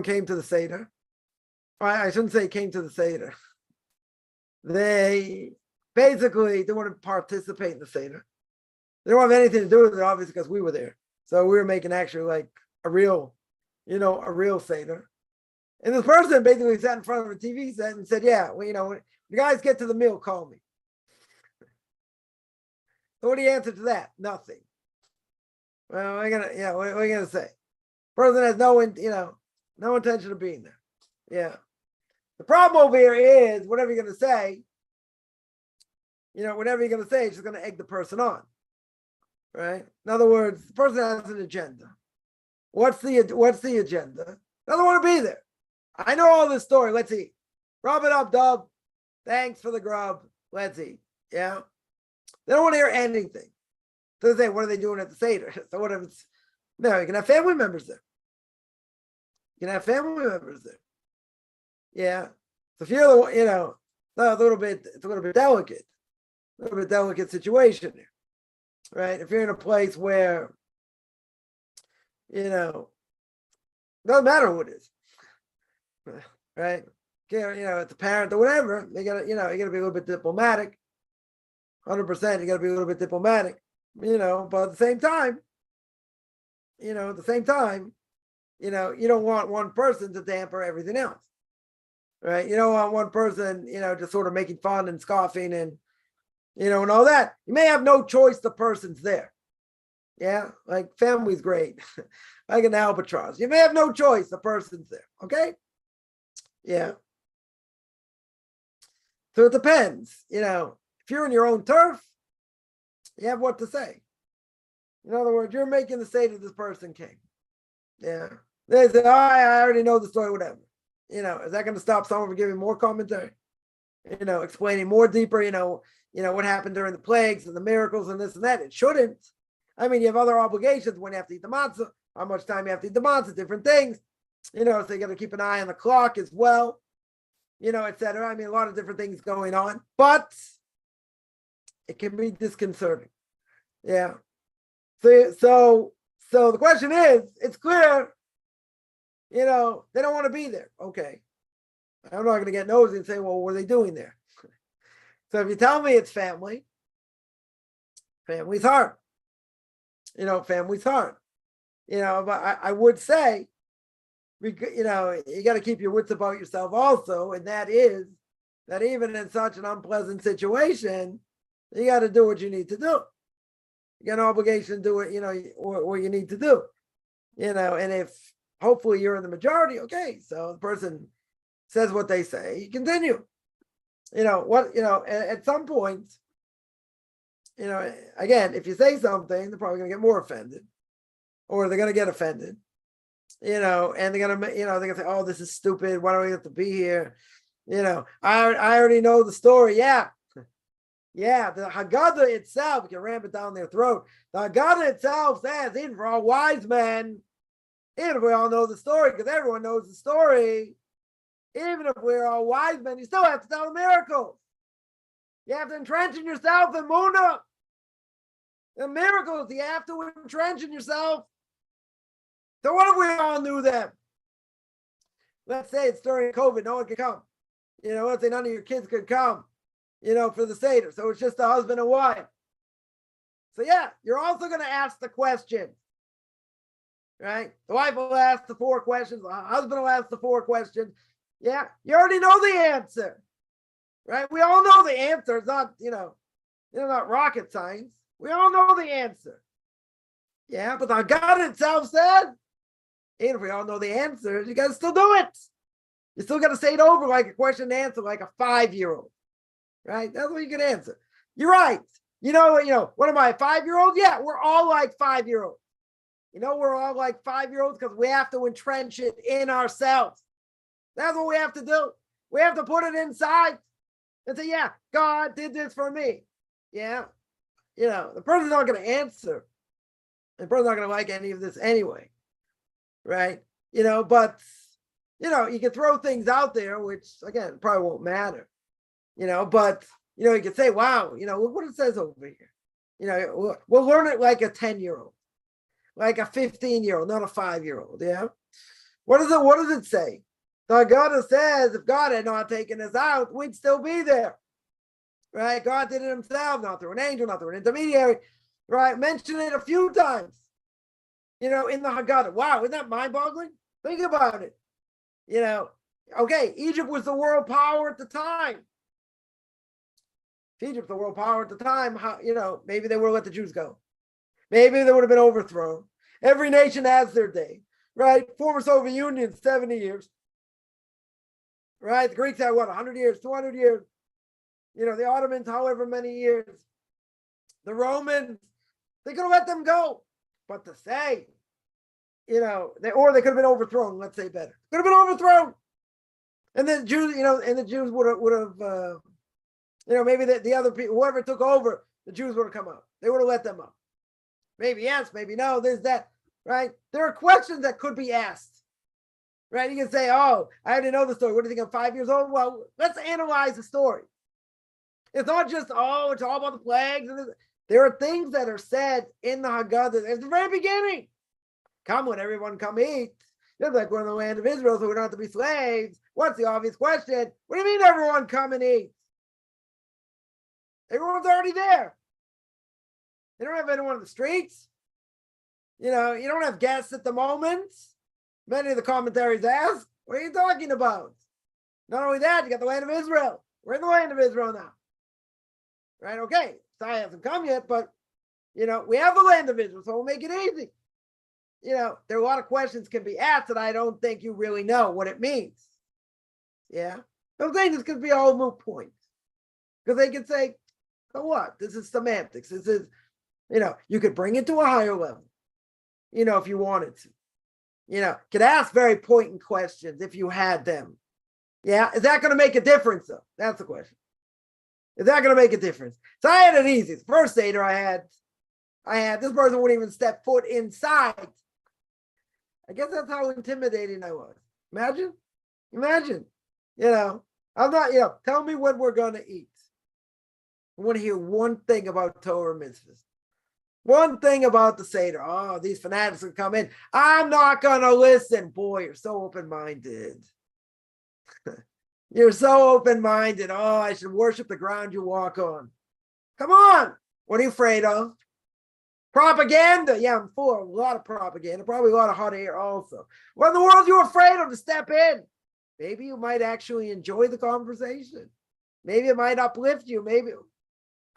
Speaker 1: came to the Seder. I shouldn't say came to the Seder. They basically didn't want to participate in the Seder. They don't have anything to do with it, obviously, because we were there. So we were making actually like a real Seder. And this person basically sat in front of a TV set and said, yeah, well, when you guys get to the meal, call me. So what do you answer to that? Nothing. Well, what are you gonna say? Person has no intention of being there. Yeah. The problem over here is whatever you're gonna say, it's just gonna egg the person on. Right? In other words, the person has an agenda. What's the agenda? Doesn't want to be there. I know all this story. Let's eat. Rub it up, Dub. Thanks for the grub. Let's eat. Yeah. They don't want to hear anything. So they say, what are they doing at the Seder? So what if it's, no, you can have family members there. Yeah. So if you're, it's a little bit delicate situation here. Right? If you're in a place where, doesn't matter who it is. Right? It's a parent or whatever, you gotta be a little bit diplomatic. 100%, you gotta be a little bit diplomatic, but at the same time, you don't want one person to damper everything else. Right? You don't want one person, just sort of making fun and scoffing and and all that. You may have no choice, the person's there. Yeah, like family's great. Like an albatross. You may have no choice, the person's there. Okay? Yeah. So it depends. If you're in your own turf, you have what to say. In other words, you're making the Seder this person came. Yeah. They say, I already know the story, whatever. Is that going to stop someone from giving more commentary? Explaining more deeper, what happened during the plagues and the miracles and this and that. It shouldn't. I mean, you have other obligations when you have to eat the matzah, how much time you have to eat the matzah, different things. So you got to keep an eye on the clock as well, etc. I mean, a lot of different things going on, but it can be disconcerting. Yeah. So the question is, it's clear, they don't want to be there. Okay. I'm not going to get nosy and say, well, what are they doing there? So if you tell me it's family, family's hard. Family's hard. But I would say, you got to keep your wits about yourself also. And that is that even in such an unpleasant situation, you got to do what you need to do. You got an obligation to do it, what you need to do. And if hopefully you're in the majority, okay, so the person says what they say, you continue. At some point, again, if you say something, they're probably going to get more offended, or they're going to get offended, and they're going to say, oh, this is stupid. Why do we have to be here? I already know the story. Yeah. Yeah, the Haggadah itself, you can ram it down their throat. The Haggadah itself says, even for all wise men, even if we all know the story, because everyone knows the story, even if we're all wise men, you still have to tell the miracles. You have to entrench in yourself in Muna. The miracles, you have to entrench in yourself. So what if we all knew them? Let's say it's during COVID, no one could come. Let's say none of your kids could come, for the Seder. So it's just a husband and wife. So yeah, you're also going to ask the question, right? The wife will ask the 4 questions. The husband will ask the 4 questions. Yeah, you already know the answer, right? We all know the answer. It's not, not rocket science. We all know the answer. Yeah, but the God itself said, and if we all know the answer, you got to still do it. You still got to say it over like a question and answer, like a 5-year-old, right? That's what you can answer. You're right. What am I, a 5-year-old? Yeah, we're all like 5-year-olds. We're all like 5-year-olds because we have to entrench it in ourselves. That's what we have to do. We have to put it inside and say, yeah, God did this for me. Yeah. The person's not going to answer. The person's not going to like any of this anyway. Right? But, you can throw things out there, which, again, probably won't matter. But, you can say, wow, what it says over here. We'll learn it like a 10-year-old, like a 15-year-old, not a 5-year-old. Yeah. What does it say? The Haggadah says if God had not taken us out, we'd still be there. Right? God did it himself, not through an angel, not through an intermediary. Right? Mention it a few times. In the Haggadah. Wow, isn't that mind-boggling? Think about it. Okay, Egypt was the world power at the time. If Egypt was the world power at the time, maybe they would have let the Jews go. Maybe they would have been overthrown. Every nation has their day. Right? Former Soviet Union, 70 years. Right? The Greeks had 100 years, 200 years. The Ottomans, however many years. The Romans, they could have let them go. But to say, they could have been overthrown, let's say better. Could have been overthrown. And then Jews, and the Jews would have, maybe the other people, whoever took over, the Jews would have come out. They would have let them up. Maybe yes, maybe no, there's that, right? There are questions that could be asked. Right? You can say, oh, I already know the story. What do you think, I'm 5 years old? Well, let's analyze the story. It's not just, oh, it's all about the plagues. There are things that are said in the Haggadah at the very beginning. Come, let everyone come eat. Just like we're in the land of Israel, so we don't have to be slaves. What's the obvious question? What do you mean everyone come and eat? Everyone's already there. You don't have anyone in the streets. You don't have guests at the moment. Many of the commentaries ask, what are you talking about? Not only that, you got the land of Israel. We're in the land of Israel now. Right? Okay. Messiah hasn't come yet, but, we have the land of Israel, so we'll make it easy. There are a lot of questions can be asked that I don't think you really know what it means. Yeah? I'm saying this could be a whole moot point. Because they can say, so what? This is semantics. This is, you could bring it to a higher level, if you wanted to. Could ask very poignant questions if you had them. Yeah? Is that going to make a difference, though? That's the question. Is that going to make a difference? So I had it easy. The first Seder I had, this person wouldn't even step foot inside. I guess that's how intimidating I was. Imagine. I'm not, tell me when we're going to eat. I want to hear one thing about Torah mitzvahs. One thing about the Seder, oh, these fanatics would come in. I'm not going to listen. Boy, you're so open-minded. You're so open-minded. Oh, I should worship the ground you walk on. Come on. What are you afraid of? Propaganda. Yeah, I'm full of a lot of propaganda. Probably a lot of hot air also. What in the world are you afraid of to step in? Maybe you might actually enjoy the conversation. Maybe it might uplift you. Maybe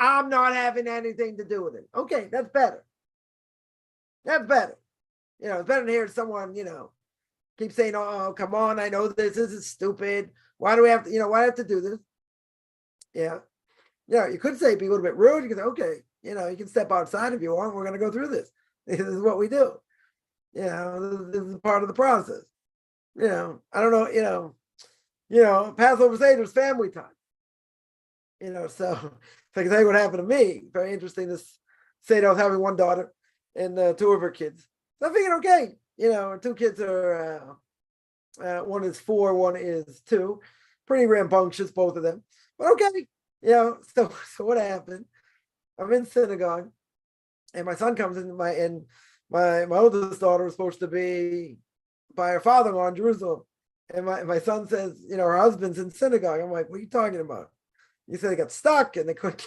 Speaker 1: I'm not having anything to do with it. Okay, that's better. That's better. It's better than hearing someone, keep saying, oh, come on, I know this is stupid. Why do we have to, why do I have to do this? Yeah. You could say, be a little bit rude. You could say, okay, you can step outside if you want. We're going to go through this. This is what we do. This is part of the process. I don't know, Passover Seder is family time. So if I can tell you what happened to me, very interesting. This Seder, I was having one daughter and two of her kids. So I figured, okay, two kids are, one is 4, one is 2. Pretty rambunctious, both of them. But okay, so what happened? I'm in synagogue, and my son comes in, my oldest daughter was supposed to be by her father-in-law in Jerusalem. And my son says, her husband's in synagogue. I'm like, what are you talking about? He said they got stuck and they couldn't.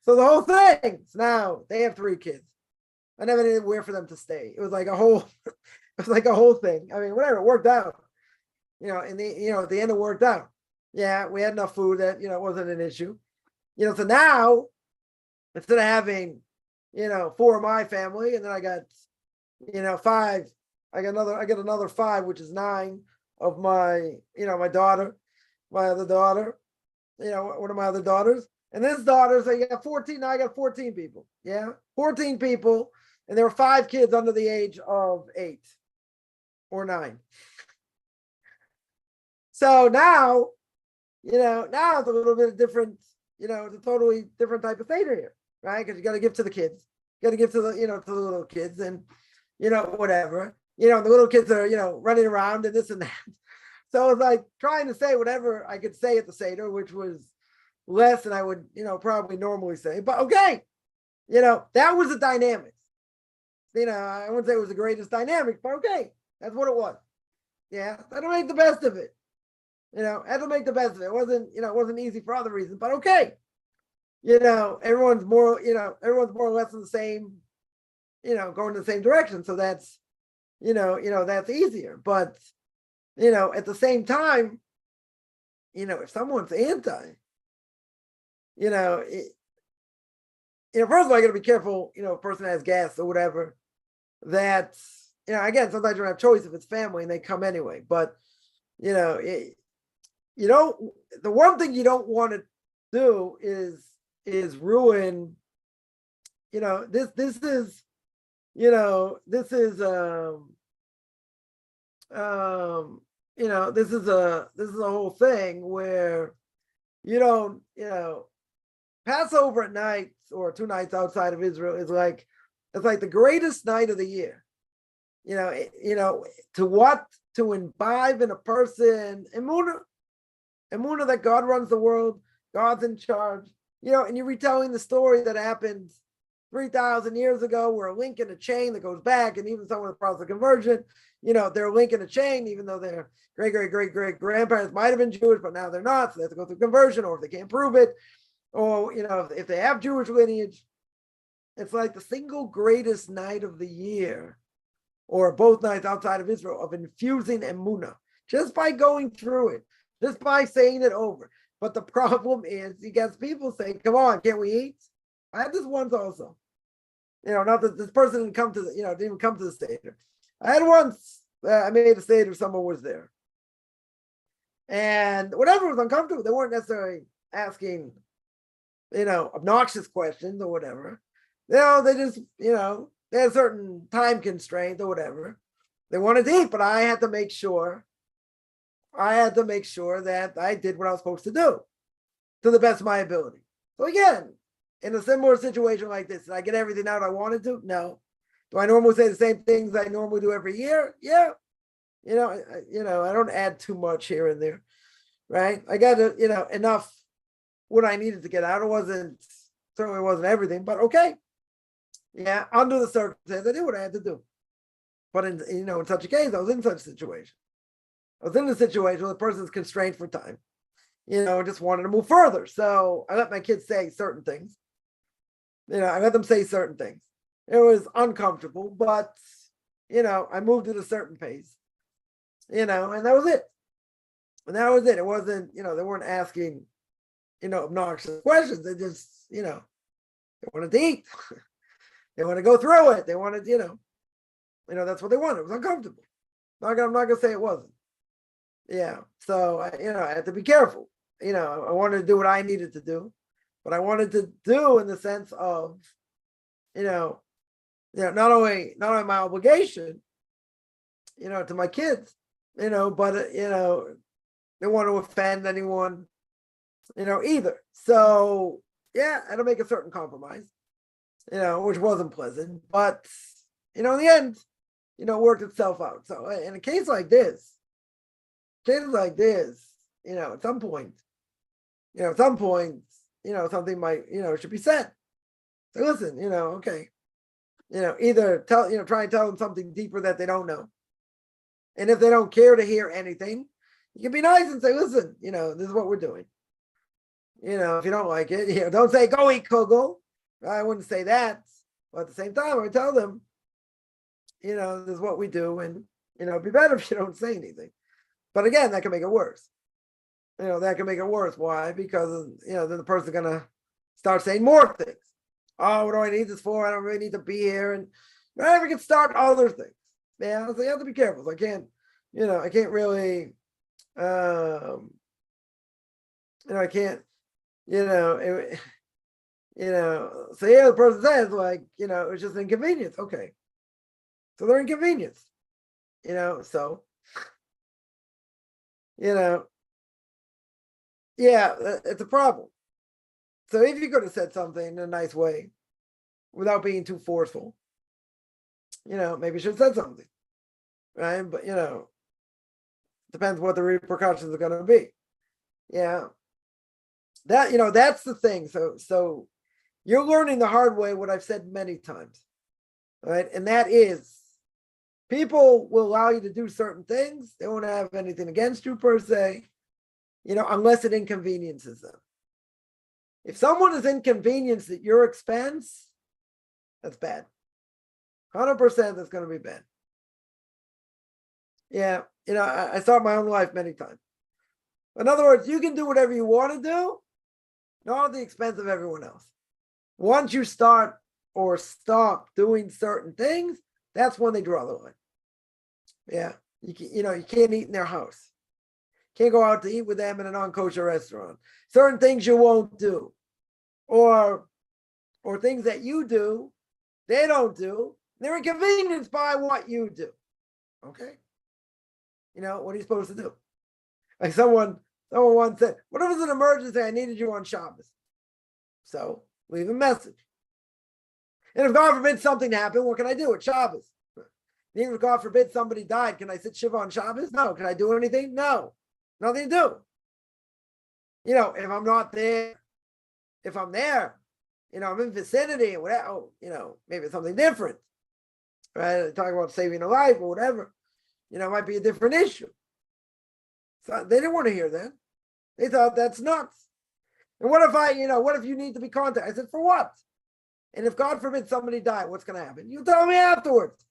Speaker 1: So the whole thing, now they have 3 kids. I never knew where for them to stay. It was like a whole thing. I mean, whatever, it worked out. At the end it worked out. Yeah, we had enough food that, it wasn't an issue. So now, instead of having, 4 of my family, and then I got, 5, I get another 5, which is 9 of my, my daughter, my other daughter, one of my other daughters. And this daughter, so you got 14, now I got 14 people. Yeah, 14 people. And there were 5 kids under the age of 8 or 9. So now, now it's a little bit different, it's a totally different type of Seder here, right? Because you got to give to the kids. You got to give to the, to the little kids and, whatever. The little kids are, running around and this and that. So it's like trying to say whatever I could say at the Seder, which was less than I would, probably normally say. But okay, that was the dynamics. I wouldn't say it was the greatest dynamic, but okay, that's what it was. Yeah, I had to make the best of it. I had to make the best of it. It wasn't easy for other reasons, but okay. Everyone's more or less in the same, going in the same direction. So that's, that's easier. But, at the same time, if someone's anti, first of all, I got to be careful, a person has gas or whatever, that, again, sometimes you don't have choice if it's family and they come anyway. But, the one thing you don't want to do is ruin, this is a whole thing where Passover at night or 2 nights outside of Israel is like, it's like the greatest night of the year. To imbibe in a person emunah that God runs the world, God's in charge, and you're retelling the story that happened 3,000 years ago, where a link in a chain that goes back, and even someone in the process of conversion, they're linking a chain, even though their great grandparents might have been Jewish, but now they're not, so they have to go through conversion, or if they can't prove it, or if they have Jewish lineage. It's like the single greatest night of the year, or both nights outside of Israel, of infusing emunah, just by going through it, just by saying it over. But the problem is, he gets people saying, come on, can't we eat? I had this once also. Not that this person didn't come to the, didn't even come to the Seder. I had once, I made a Seder, someone was there. And whatever was uncomfortable, they weren't necessarily asking, obnoxious questions or whatever. They just, they had a certain time constraint or whatever. They wanted to eat, but I had to make sure that I did what I was supposed to do to the best of my ability. So again, in a similar situation like this, did I get everything out I wanted to? No. Do I normally say the same things I normally do every year? Yeah. I don't add too much here and there, right? I got enough what I needed to get out. It certainly wasn't everything, but okay. Yeah, under the circumstances, I did what I had to do. But in such a case, I was in such a situation. I was in a situation where the person's constrained for time, just wanted to move further. So I let my kids say certain things. I let them say certain things. It was uncomfortable, but I moved at a certain pace. And that was it. And that was it. It wasn't, they weren't asking, obnoxious questions. They just, they wanted to eat. They want to go through it. They wanted, that's what they wanted. It was uncomfortable. I'm not gonna say it wasn't. Yeah. So I had to be careful. I wanted to do what I needed to do, but I wanted to do in the sense of, not only my obligation, to my kids, but they want to offend anyone, either. So yeah, I had to make a certain compromise, which wasn't pleasant, but in the end, it worked itself out. So in a case like this, at some point, something might, should be said. So listen, okay, either try and tell them something deeper that they don't know. And if they don't care to hear anything, you can be nice and say, listen, this is what we're doing. If you don't like it, don't say, go eat kugel. I wouldn't say that. But at the same time, I would tell them, this is what we do. And, it'd be better if you don't say anything. But again, that can make it worse. That can make it worse. Why? Because, then the person's going to start saying more things. Oh, what do I need this for? I don't really need to be here. And we can start other things. Yeah, so you have to be careful. So I can't really, I can't, so yeah, the person says it was just an inconvenience. Okay. So they're inconvenienced, so, yeah, it's a problem. So if you could have said something in a nice way without being too forceful, maybe you should have said something, right? But, depends what the repercussions are going to be. Yeah. That's the thing. So you're learning the hard way what I've said many times, right? And that is people will allow you to do certain things. They won't have anything against you per se, unless it inconveniences them. If someone is inconvenienced at your expense, that's bad. 100% that's going to be bad. Yeah. I saw it in my own life many times. In other words, you can do whatever you want to do, not at the expense of everyone else. Once you start or stop doing certain things, that's when they draw the line. Yeah. You can't eat in their house. Can't go out to eat with them in a non-kosher restaurant. Certain things you won't do. Or things that you do, they don't do. They're inconvenienced by what you do. Okay? What are you supposed to do? Like someone once said, what if it's an emergency? I needed you on Shabbos. So leave a message. And if God forbid something happened, what can I do? It's Shabbos. Even if God forbid somebody died, can I sit Shiva on Shabbos? No. Can I do anything? No. Nothing to do. If I'm not there, if I'm there, I'm in vicinity or whatever, maybe it's something different. Right? Talking about saving a life or whatever, it might be a different issue. So they didn't want to hear that. They thought that's nuts. And what if you need to be contacted? I said, for what? And if God forbid somebody died, what's going to happen? You tell me afterwards.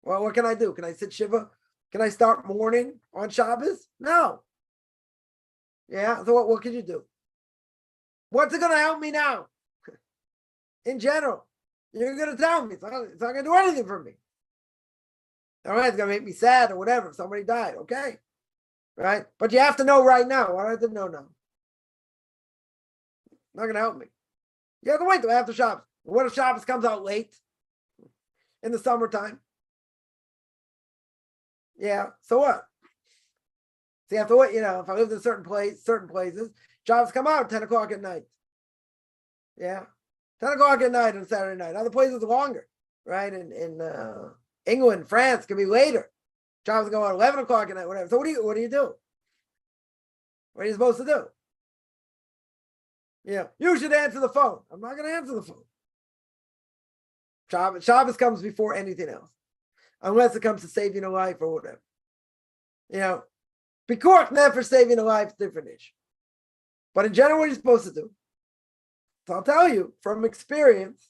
Speaker 1: Well, what can I do? Can I sit Shiva? Can I start mourning on Shabbos? No. Yeah. So what can you do? What's it going to help me now? In general, you're going to tell me. It's not going to do anything for me. All right. It's going to make me sad or whatever if somebody died. Okay. Right. But you have to know right now. Why do I have to know now? Not going to help me. You have to wait till after Shabbos. What if Shabbos comes out late in the summertime? Yeah. So what? So you have to wait. If I lived in certain places, Shabbos come out at 10 o'clock at night. Yeah. 10 o'clock at night on Saturday night. Other places are longer, right? In England, France, can be later. Shabbos go out at 11 o'clock at night, whatever. So what do you do? What are you supposed to do? Yeah. You should answer the phone. I'm not going to answer the phone. Shabbos comes before anything else, unless it comes to saving a life or whatever. Pikuach never saving a life, different issue. But in general, what you're supposed to do. So I'll tell you from experience,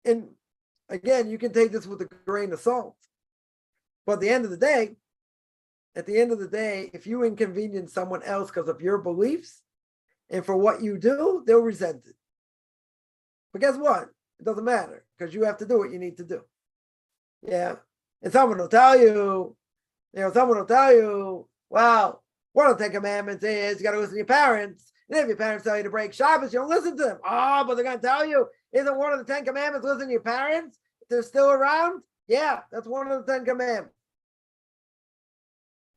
Speaker 1: and again, you can take this with a grain of salt. But at the end of the day, if you inconvenience someone else because of your beliefs and for what you do, they'll resent it. But guess what? It doesn't matter because you have to do what you need to do. Yeah. And someone will tell you, well, one of the 10 commandments is you got to listen to your parents. And if your parents tell you to break Shabbos, you don't listen to them. Oh, but they're going to tell you, isn't one of the 10 commandments listen to your parents? If they're still around? Yeah, that's one of the 10 commandments.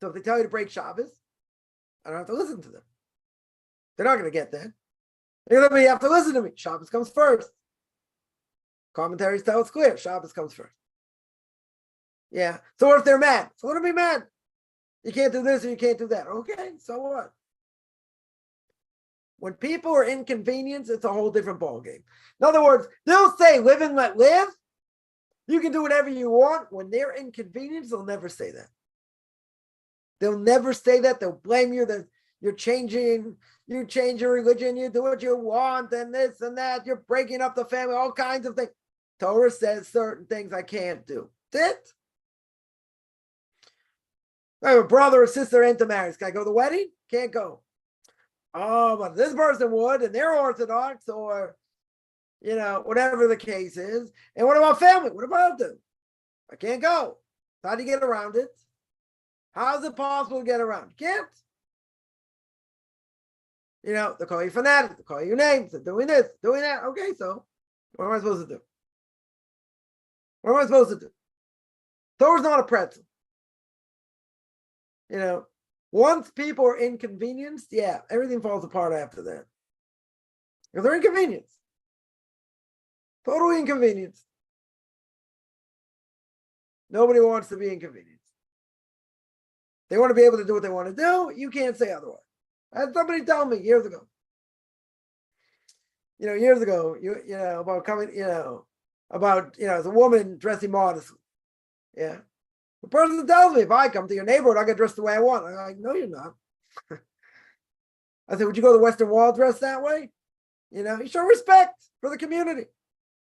Speaker 1: So if they tell you to break Shabbos, I don't have to listen to them. They're not going to get that. They're going to have to listen to me. Shabbos comes first. Commentaries tell it's clear. Shabbos comes first. Yeah. So what if they're mad? So let them be mad. You can't do this or you can't do that. Okay, so what? When people are inconvenienced, it's a whole different ballgame. In other words, they'll say live and let live. You can do whatever you want. When they're inconvenienced, they'll never say that. They'll never say that. They'll blame you that you're changing, you change your religion, you do what you want, and this and that. You're breaking up the family, all kinds of things. Torah says certain things I can't do. That's it. I have a brother or sister intermarries. Can I go to the wedding? Can't go. Oh, but this person would, and they're Orthodox, or whatever the case is. And what about family? What about them? I can't go. How do you get around it? How is it possible to get around? You can't. They call you fanatic, they call you names, they're doing this, doing that. Okay, so what am I supposed to do? What am I supposed to do? Torah's not a pretzel. Once people are inconvenienced, yeah, everything falls apart after that. Because they're inconvenienced. Totally inconvenienced. Nobody wants to be inconvenienced. They want to be able to do what they want to do. You can't say otherwise. I had somebody tell me years ago. About coming, as a woman dressing modestly. Yeah. The person tells me, if I come to your neighborhood, I get dressed the way I want. I'm like, no, you're not. I said, would you go to the Western Wall dressed that way? You show respect for the community.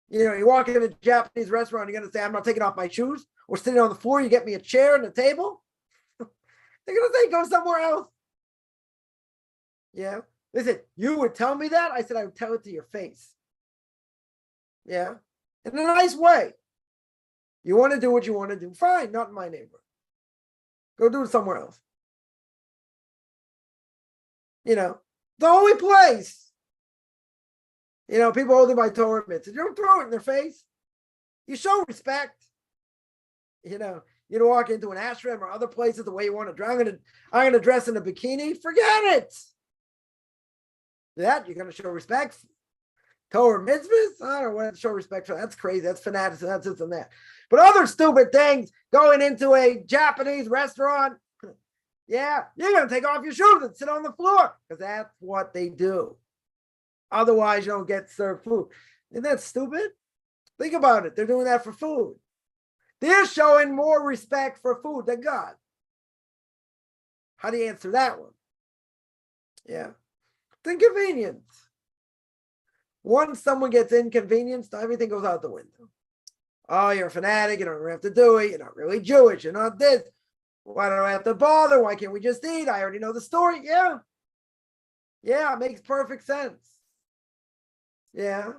Speaker 1: You walk in a Japanese restaurant, you're going to say, I'm not taking off my shoes or sitting on the floor. You get me a chair and a table. They're going to say, go somewhere else. Yeah. They said, you would tell me that? I said, I would tell it to your face. Yeah. In a nice way. You want to do what you want to do. Fine, not in my neighborhood. Go do it somewhere else. The holy place. People holding my Torah mitzvahs. You don't throw it in their face. You show respect. You don't walk into an ashram or other places the way you want to dress. I'm gonna dress in a bikini. Forget it. That you're gonna show respect. Torah mitzvahs? I don't want to show respect for that. That's crazy. That's fanaticism. That's this and that. But other stupid things, going into a Japanese restaurant, yeah, you're going to take off your shoes and sit on the floor because that's what they do. Otherwise, you don't get served food. Isn't that stupid? Think about it. They're doing that for food. They're showing more respect for food than God. How do you answer that one? Yeah. It's inconvenience. Once someone gets inconvenienced, everything goes out the window. Oh, you're a fanatic. You don't have to do it. You're not really Jewish. You're not this. Why do I have to bother? Why can't we just eat? I already know the story. Yeah. Yeah, it makes perfect sense. Yeah.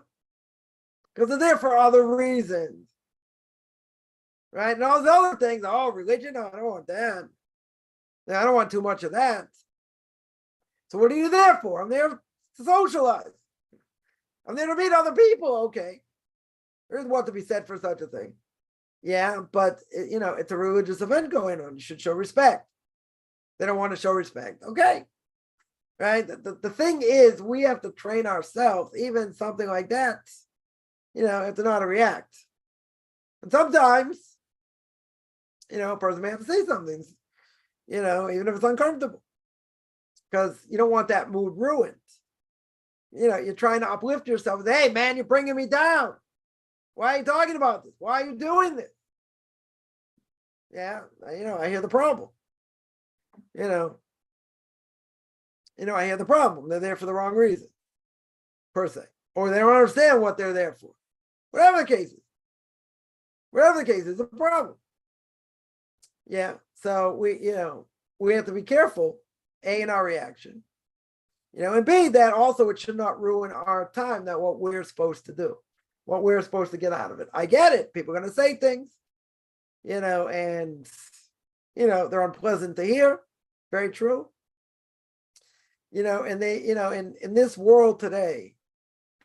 Speaker 1: Because they're there for other reasons. Right? And all those other things. Oh, religion? No, I don't want that. I don't want too much of that. So what are you there for? I'm there to socialize. I'm there to meet other people. Okay. There's what to be said for such a thing. Yeah, but it's a religious event going on. You should show respect. They don't want to show respect. Okay. Right? The thing is, we have to train ourselves, even something like that, have to know how to react. And sometimes, a person may have to say something, even if it's uncomfortable. Because you don't want that mood ruined. You're trying to uplift yourself. Hey, man, you're bringing me down. Why are you talking about this? Why are you doing this? Yeah, I hear the problem. I hear the problem. They're there for the wrong reason, per se. Or they don't understand what they're there for. Whatever the case is. It's a problem. Yeah. So we have to be careful, A, in our reaction. And B, that also it should not ruin our time, that what we're supposed to do, what we're supposed to get out of it. I get it. People are going to say things, and they're unpleasant to hear. Very true. And they, in this world today,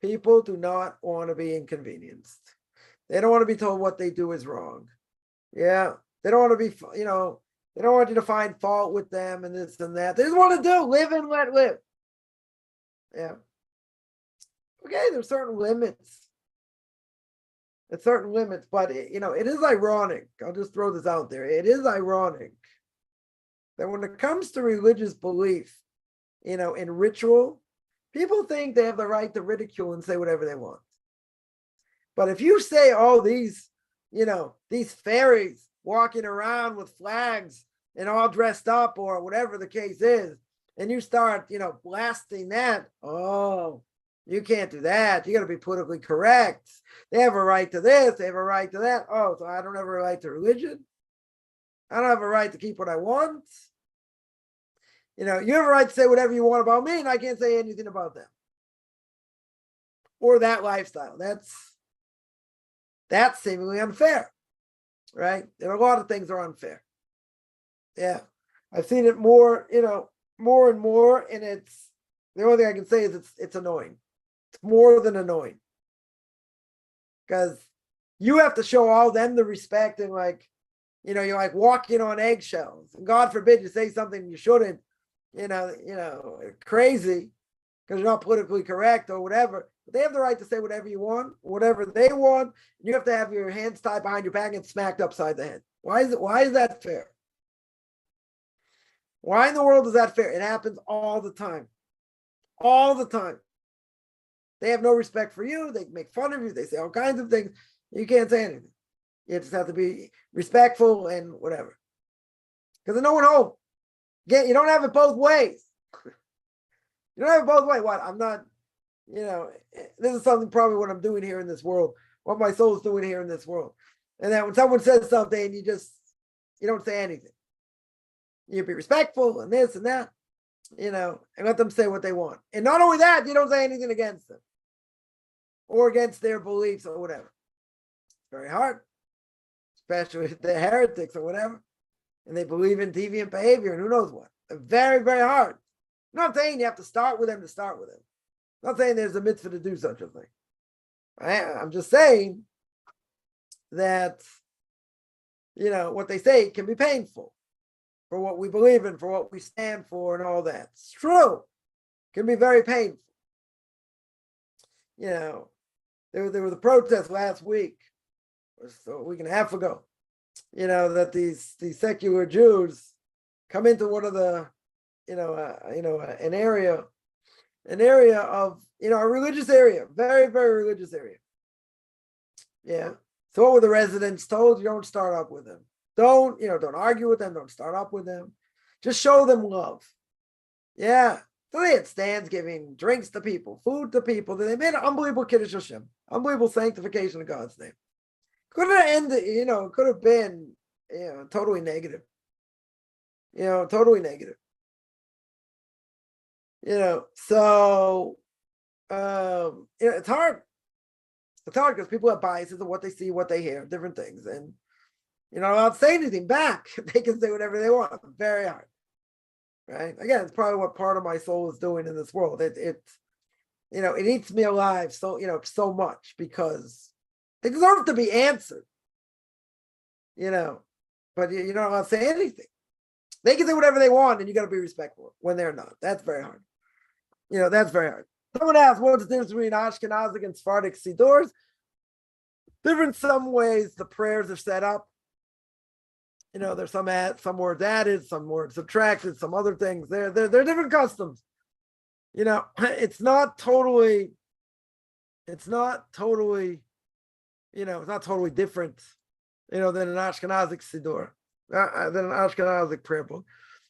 Speaker 1: people do not want to be inconvenienced. They don't want to be told what they do is wrong. Yeah. They don't want to be, they don't want you to find fault with them and this and that. They just want to live and let live. Yeah. Okay, there's certain limits. But it is ironic. I'll just throw this out there. It is ironic that when it comes to religious belief, in ritual, people think they have the right to ridicule and say whatever they want. But if you say, oh, these fairies walking around with flags and all dressed up or whatever the case is, and you start, blasting that, oh, you can't do that. You got to be politically correct. They have a right to this. They have a right to that. Oh, so I don't have a right to religion? I don't have a right to keep what I want? You have a right to say whatever you want about me, and I can't say anything about them. Or that lifestyle. That's seemingly unfair, right? There are a lot of things that are unfair. Yeah. I've seen it more, more and more, and it's, the only thing I can say is it's annoying. It's more than annoying. Because you have to show all them the respect, and you're like walking on eggshells. And God forbid you say something you shouldn't, crazy because you're not politically correct or whatever. But they have the right to say whatever you want, whatever they want. You have to have your hands tied behind your back and smacked upside the head. Why is that fair? Why in the world is that fair? It happens all the time. All the time. They have no respect for you. They make fun of you. They say all kinds of things. You can't say anything. You just have to be respectful and whatever. Because there's no one home. Again, you don't have it both ways. You don't have it both ways. What? I'm not, this is something probably what I'm doing here in this world, what my soul is doing here in this world. And that when someone says something, you don't say anything. You be respectful and this and that, and let them say what they want. And not only that, you don't say anything against them or against their beliefs or whatever. It's very hard, especially if they're heretics or whatever, and they believe in deviant behavior and who knows what. They're very, very hard. I'm not saying you have to start with them to start with them. I'm not saying there's a mitzvah to do such a thing. I'm just saying that, what they say can be painful for what we believe in, for what we stand for and all that. It's true. It can be very painful. There was a protest last week, or a week and a half ago, that these secular Jews come into one of the, an area of, a religious area, very, very religious area. Yeah. So what were the residents told? You don't start up with them. Don't argue with them. Don't start up with them. Just show them love. Yeah. So they had stands giving drinks to people, food to people. They made an unbelievable Kiddush Hashem, unbelievable sanctification of God's name. Could have ended, could have been, totally negative. Totally negative. So, it's hard. It's hard because people have biases of what they see, what they hear, different things. And you're not allowed to say anything back. They can say whatever they want. Very hard. Right? Again, it's probably what part of my soul is doing in this world. It eats me alive so, so much because they deserve to be answered. But you're not allowed to say anything. They can say whatever they want, and you got to be respectful when they're not. That's very hard. That's very hard. Someone asked, what's the difference between Ashkenazic and Sephardic Sidurs? Different some ways the prayers are set up. There's some words added, some words subtracted, some other things. They're different customs. It's not totally it's not totally different, than an Ashkenazic Siddur, than an Ashkenazic prayer book.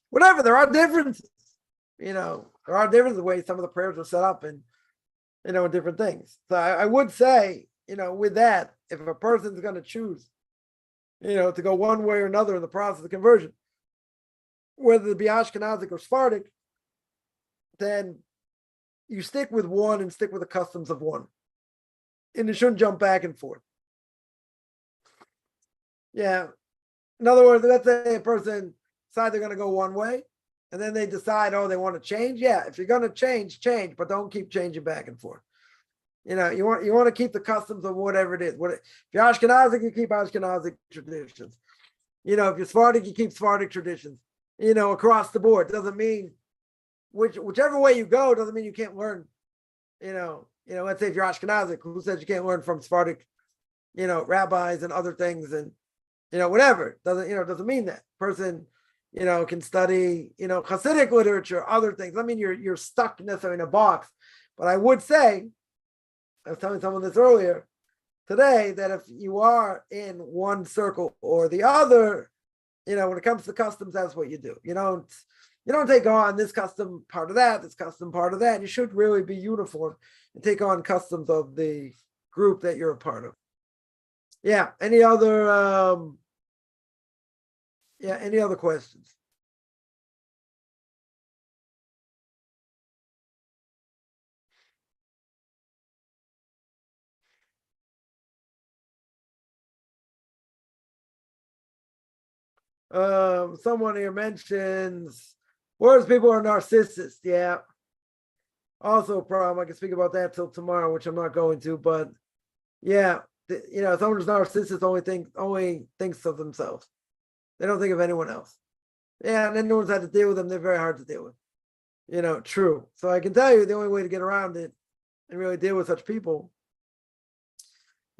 Speaker 1: Whatever, there are differences. There are differences the way some of the prayers are set up and, in different things. So I would say, with that, if a person's going to choose, to go one way or another in the process of conversion, whether it be Ashkenazic or Sephardic, then you stick with one and stick with the customs of one. And you shouldn't jump back and forth. Yeah. In other words, let's say a person decide they're going to go one way, and then they decide, they want to change. Yeah, if you're going to change, but don't keep changing back and forth. You want to keep the customs of whatever it is. If you're Ashkenazic, you keep Ashkenazic traditions. If you're Sephardic, you keep Sephardic traditions. Across the board. Doesn't mean whichever way you go doesn't mean you can't learn. Let's say if you're Ashkenazic, who says you can't learn from Sephardic, rabbis and other things, and whatever. Doesn't mean that person, can study, Hasidic literature, other things. I mean, you're stuck necessarily in a box. But I would say, I was telling someone this earlier today, that if you are in one circle or the other, when it comes to customs, that's what you do. You don't take on this custom part of that, this custom part of that. You should really be uniform and take on customs of the group that you're a part of. Yeah. Any other questions? Someone here mentions words people are narcissists. Yeah. Also a problem. I can speak about that till tomorrow, which I'm not going to, but yeah, someone who's narcissist only thinks of themselves. They don't think of anyone else. Yeah, and then no one's had to deal with them. They're very hard to deal with. True. So I can tell you the only way to get around it and really deal with such people,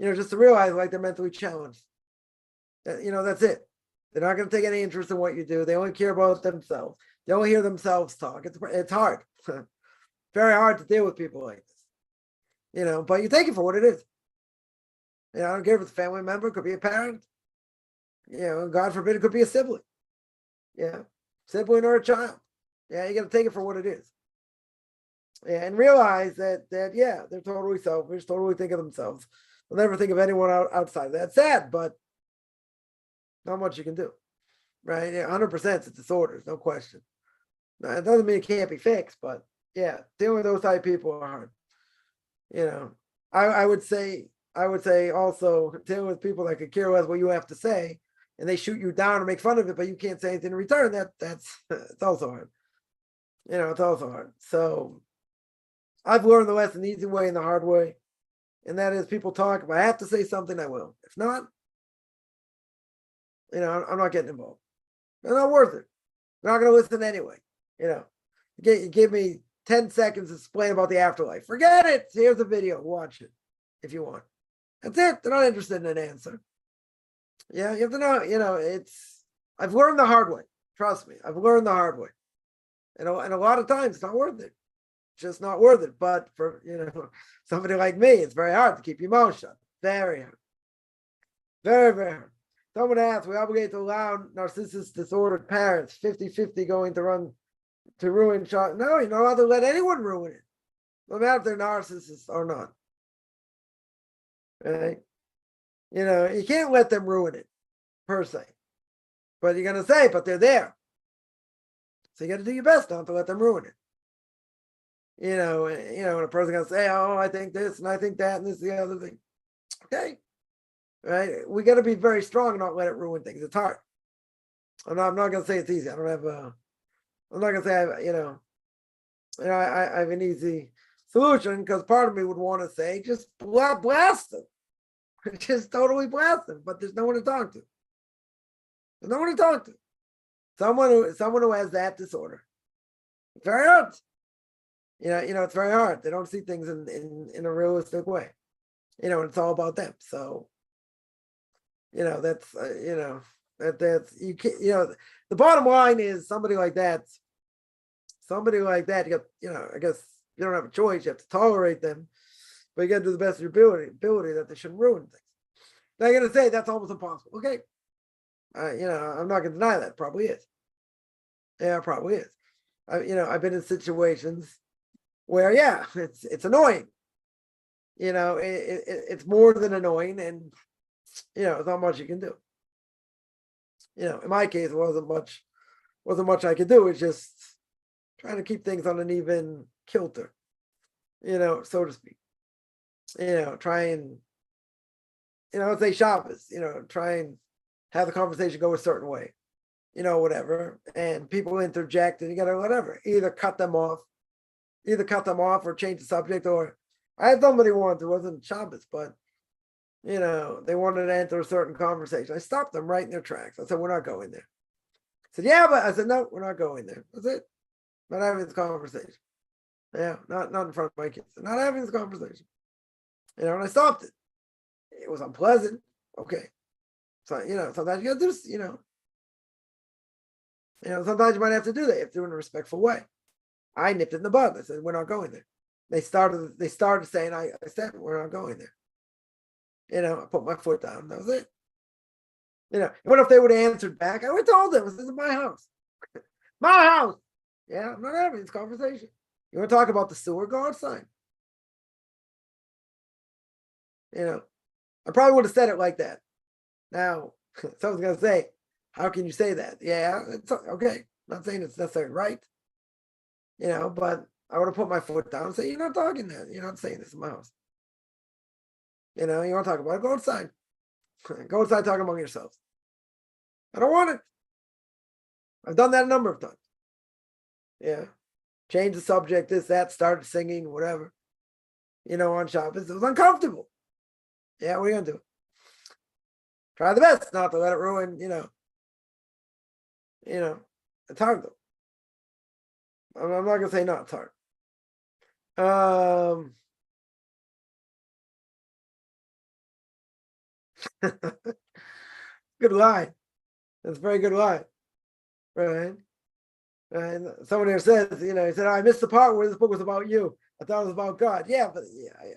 Speaker 1: just to realize like they're mentally challenged. That's it. They're not going to take any interest in what you do. They only care about themselves. They only hear themselves talk. It's hard. Very hard to deal with people like this. But you take it for what it is. I don't care if it's a family member, it could be a parent. God forbid, it could be a sibling. Yeah, sibling or a child. Yeah, you got to take it for what it is. Yeah, and realize that they're totally selfish, totally think of themselves. They'll never think of anyone outside. That's sad, but not much you can do, right? Yeah, 100% it's disorders, no question. Now, it doesn't mean it can't be fixed, but yeah, dealing with those type of people are hard. I would say also dealing with people that could care less what you have to say, and they shoot you down or make fun of it, but you can't say anything in return. That's it's also hard. It's also hard. So I've learned the lesson the easy way and the hard way, and that is people talk. If I have to say something, I will. If not, I'm not getting involved. They're not worth it. They're not going to listen anyway. You give me 10 seconds to explain about the afterlife. Forget it. Here's a video. Watch it if you want. That's it. They're not interested in an answer. Yeah, you have to know, I've learned the hard way. Trust me. I've learned the hard way. And a lot of times it's not worth it. It's just not worth it. But for, somebody like me, it's very hard to keep your mouth shut. Very hard. Very, very hard. Someone asked, we obligate to allow narcissist disordered parents 50-50 going to ruin child. No, you're not allowed to let anyone ruin it. No matter if they're narcissists or not. Right? You can't let them ruin it, per se. But you're going to say, but they're there. So you got to do your best not to let them ruin it. And a person going to say, oh, I think this and I think that and this the other thing. Okay. Right? We got to be very strong and not let it ruin things. It's hard. I'm not going to say it's easy. I'm not going to say, I have an easy solution, because part of me would want to say, just blast them. Just totally blast them. But there's no one to talk to. There's no one to talk to. Someone who has that disorder. It's very hard. It's very hard. They don't see things in a realistic way. And it's all about them. So, that's that's you can't, the bottom line is somebody like that, you got, I guess you don't have a choice. You have to tolerate them, but you got to do the best of your ability that they shouldn't ruin things. They're going to say that's almost impossible. Okay. I'm not going to deny that. It probably is. Yeah, it probably is. I've been in situations where, yeah, it's annoying. It's more than annoying, and there's not much you can do. In my case, it wasn't much I could do. It's just trying to keep things on an even kilter, so to speak. Try and, let's say Shabbos, try and have the conversation go a certain way, whatever. And people interject, and you got to whatever, either cut them off or change the subject. Or I had somebody once, it wasn't Shabbos, but they wanted to enter a certain conversation. I stopped them right in their tracks. I said, we're not going there. I said, yeah, but I said, no, we're not going there. That's it. Not having this conversation. Yeah, not in front of my kids. Not having this conversation. And I stopped it. It was unpleasant. Okay. So, sometimes you gotta do this, sometimes you might have to do that. You have to do it in a respectful way. I nipped it in the bud. I said, we're not going there. They started saying, I said, we're not going there. I put my foot down. That was it. What if they would have answered back? I would have told them, this is my house. My house. Yeah, I'm not having this conversation. You want to talk about the sewer? Go outside. I probably would have said it like that. Now, someone's going to say, how can you say that? Yeah, it's okay. I'm not saying it's necessarily right. But I would have put my foot down and say, you're not talking that. You're not saying this in my house. You want to talk about it? Go outside. Go outside, talk among yourselves. I don't want it. I've done that a number of times. Yeah. Change the subject, this, that, started singing, whatever. On Shabbos. It was uncomfortable. Yeah, what are you going to do? Try the best not to let it ruin, it's hard though. I'm not going to say no, it's hard. Good line. That's a very good line. Right? And someone here says, he said, I missed the part where this book was about you. I thought it was about God. Yeah, but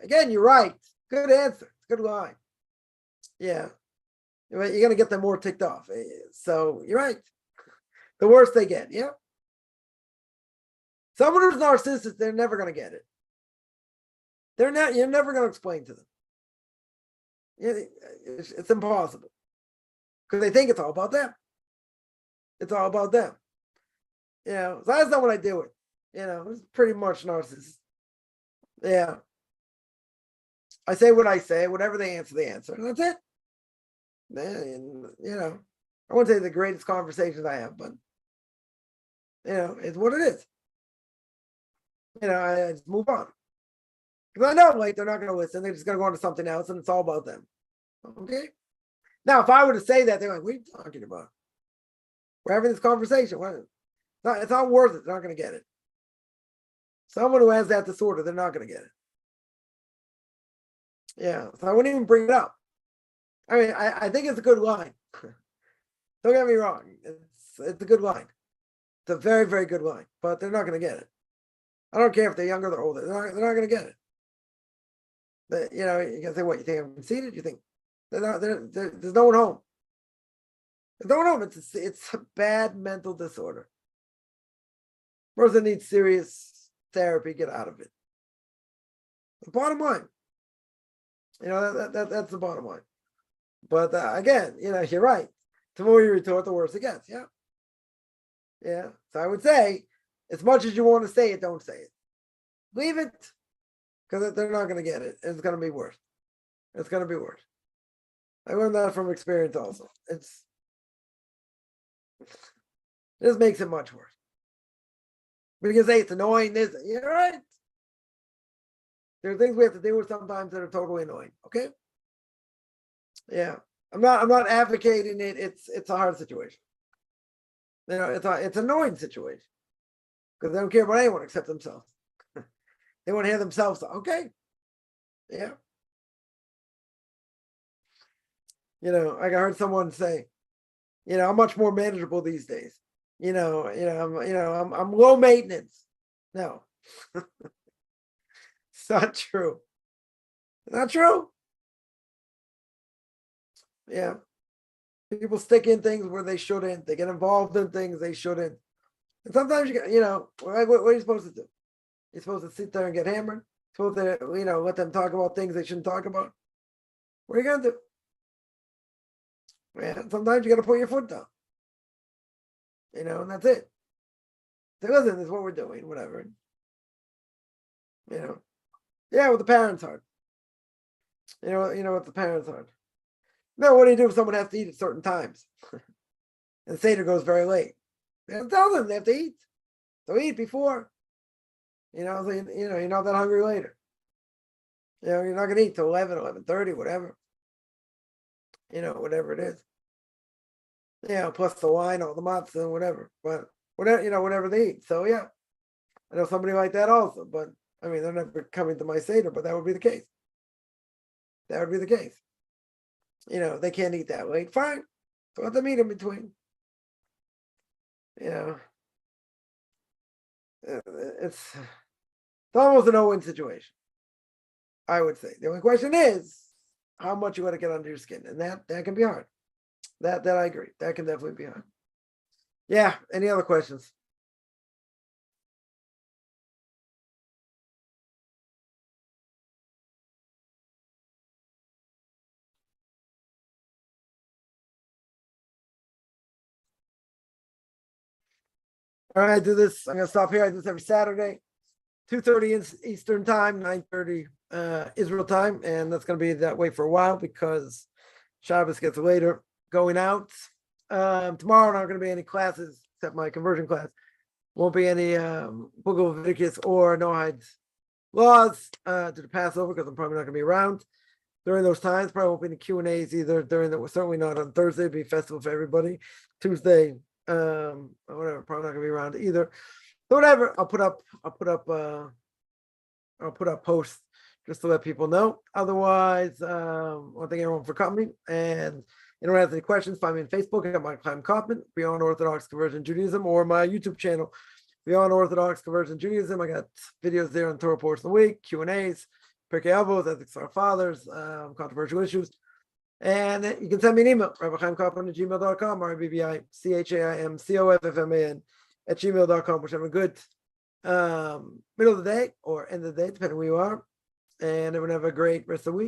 Speaker 1: again, you're right. Good answer. Good line. Yeah. You're going to get them more ticked off. So you're right. The worse they get. Yeah. Someone who's narcissistic, they're never going to get it. You're never going to explain to them. It's impossible. Because they think it's all about them. It's all about them. So that's not what I deal with. It's pretty much narcissist. Yeah. I say what I say, whatever they answer, and that's it. And, I wouldn't say the greatest conversations I have, but, it's what it is. I just move on. Because I know, they're not going to listen. They're just going to go on to something else, and it's all about them. Okay? Now, if I were to say that, they're like, what are you talking about? We're having this conversation. It's not worth it. They're not going to get it. Someone who has that disorder, they're not going to get it. Yeah, so I wouldn't even bring it up. I mean, I think it's a good line. Don't get me wrong. It's a good line. It's a very, very good line. But they're not going to get it. I don't care if they're younger or they're older. They're not going to get it. You can say, what, you think I'm conceited? You think there's no one home. There's no one home. It's a bad mental disorder. Person needs serious therapy. Get out of it. The bottom line. That's the bottom line. But again, you're right. The more you retort, the worse it gets. Yeah. Yeah. So I would say, as much as you want to say it, don't say it. Leave it. Because they're not going to get it. It's going to be worse. It's going to be worse. I learned that from experience also. It just makes it much worse. Because, hey, it's annoying. You're right. There are things we have to deal with sometimes that are totally annoying. Okay? Yeah. I'm not advocating it. It's a hard situation. It's an annoying situation. Because they don't care about anyone except themselves. They want to hear themselves. Okay. Yeah. I heard someone say, I'm much more manageable these days. I'm low maintenance. No. It's not true. Not true. Yeah. People stick in things where they shouldn't. They get involved in things they shouldn't. And sometimes what are you supposed to do? You're supposed to sit there and get hammered. You're supposed to, let them talk about things they shouldn't talk about. What are you gonna do? Yeah, sometimes you got to put your foot down. And that's it. Say, listen, this is what we're doing, whatever. Yeah, with the parents hard. With the parents hard. No, what do you do if someone has to eat at certain times? And Seder goes very late. Tell them they have to eat. So eat before. So you're not that hungry later. You're not gonna eat till 11, 11:30, whatever. Whatever it is. Plus the wine, all the matzah, whatever. But whatever they eat. So yeah. I know somebody like that also, but I mean they're never coming to my Seder, but that would be the case. That would be the case. They can't eat that late. Fine. So let them eat in between. It's almost a no-win situation, I would say. The only question is how much you want to get under your skin, and that can be hard. That I agree. That can definitely be hard. Yeah. Any other questions? All right, I do this. I'm gonna stop here. I do this every Saturday, 2:30 Eastern time, 9:30 Israel time, and that's gonna be that way for a while because Shabbos gets later going out. Tomorrow not gonna be any classes except my conversion class. Won't be any Book of Leviticus or Noahide laws to the Passover because I'm probably not gonna be around during those times. Probably won't be any Q&As either during that. Certainly not on Thursday. It'll be a festival for everybody. Tuesday, or whatever, probably not gonna be around either. So whatever, I'll put up posts just to let people know. Otherwise, I want to thank everyone for coming. And you don't have any questions, find me on Facebook. I got my Chaim Kaufman, Beyond Orthodox Conversion Judaism, or my YouTube channel, Beyond Orthodox Conversion Judaism. I got videos there on Torah Portion of the Week, Q&As, Pirke Avos, Ethics of Our Fathers, controversial issues. And you can send me an email, rabbichaimkaufman@gmail.com, RBBICHAIMCOFFMAN @gmail.com, which have a good middle of the day or end of the day, depending on where you are. And everyone have a great rest of the week.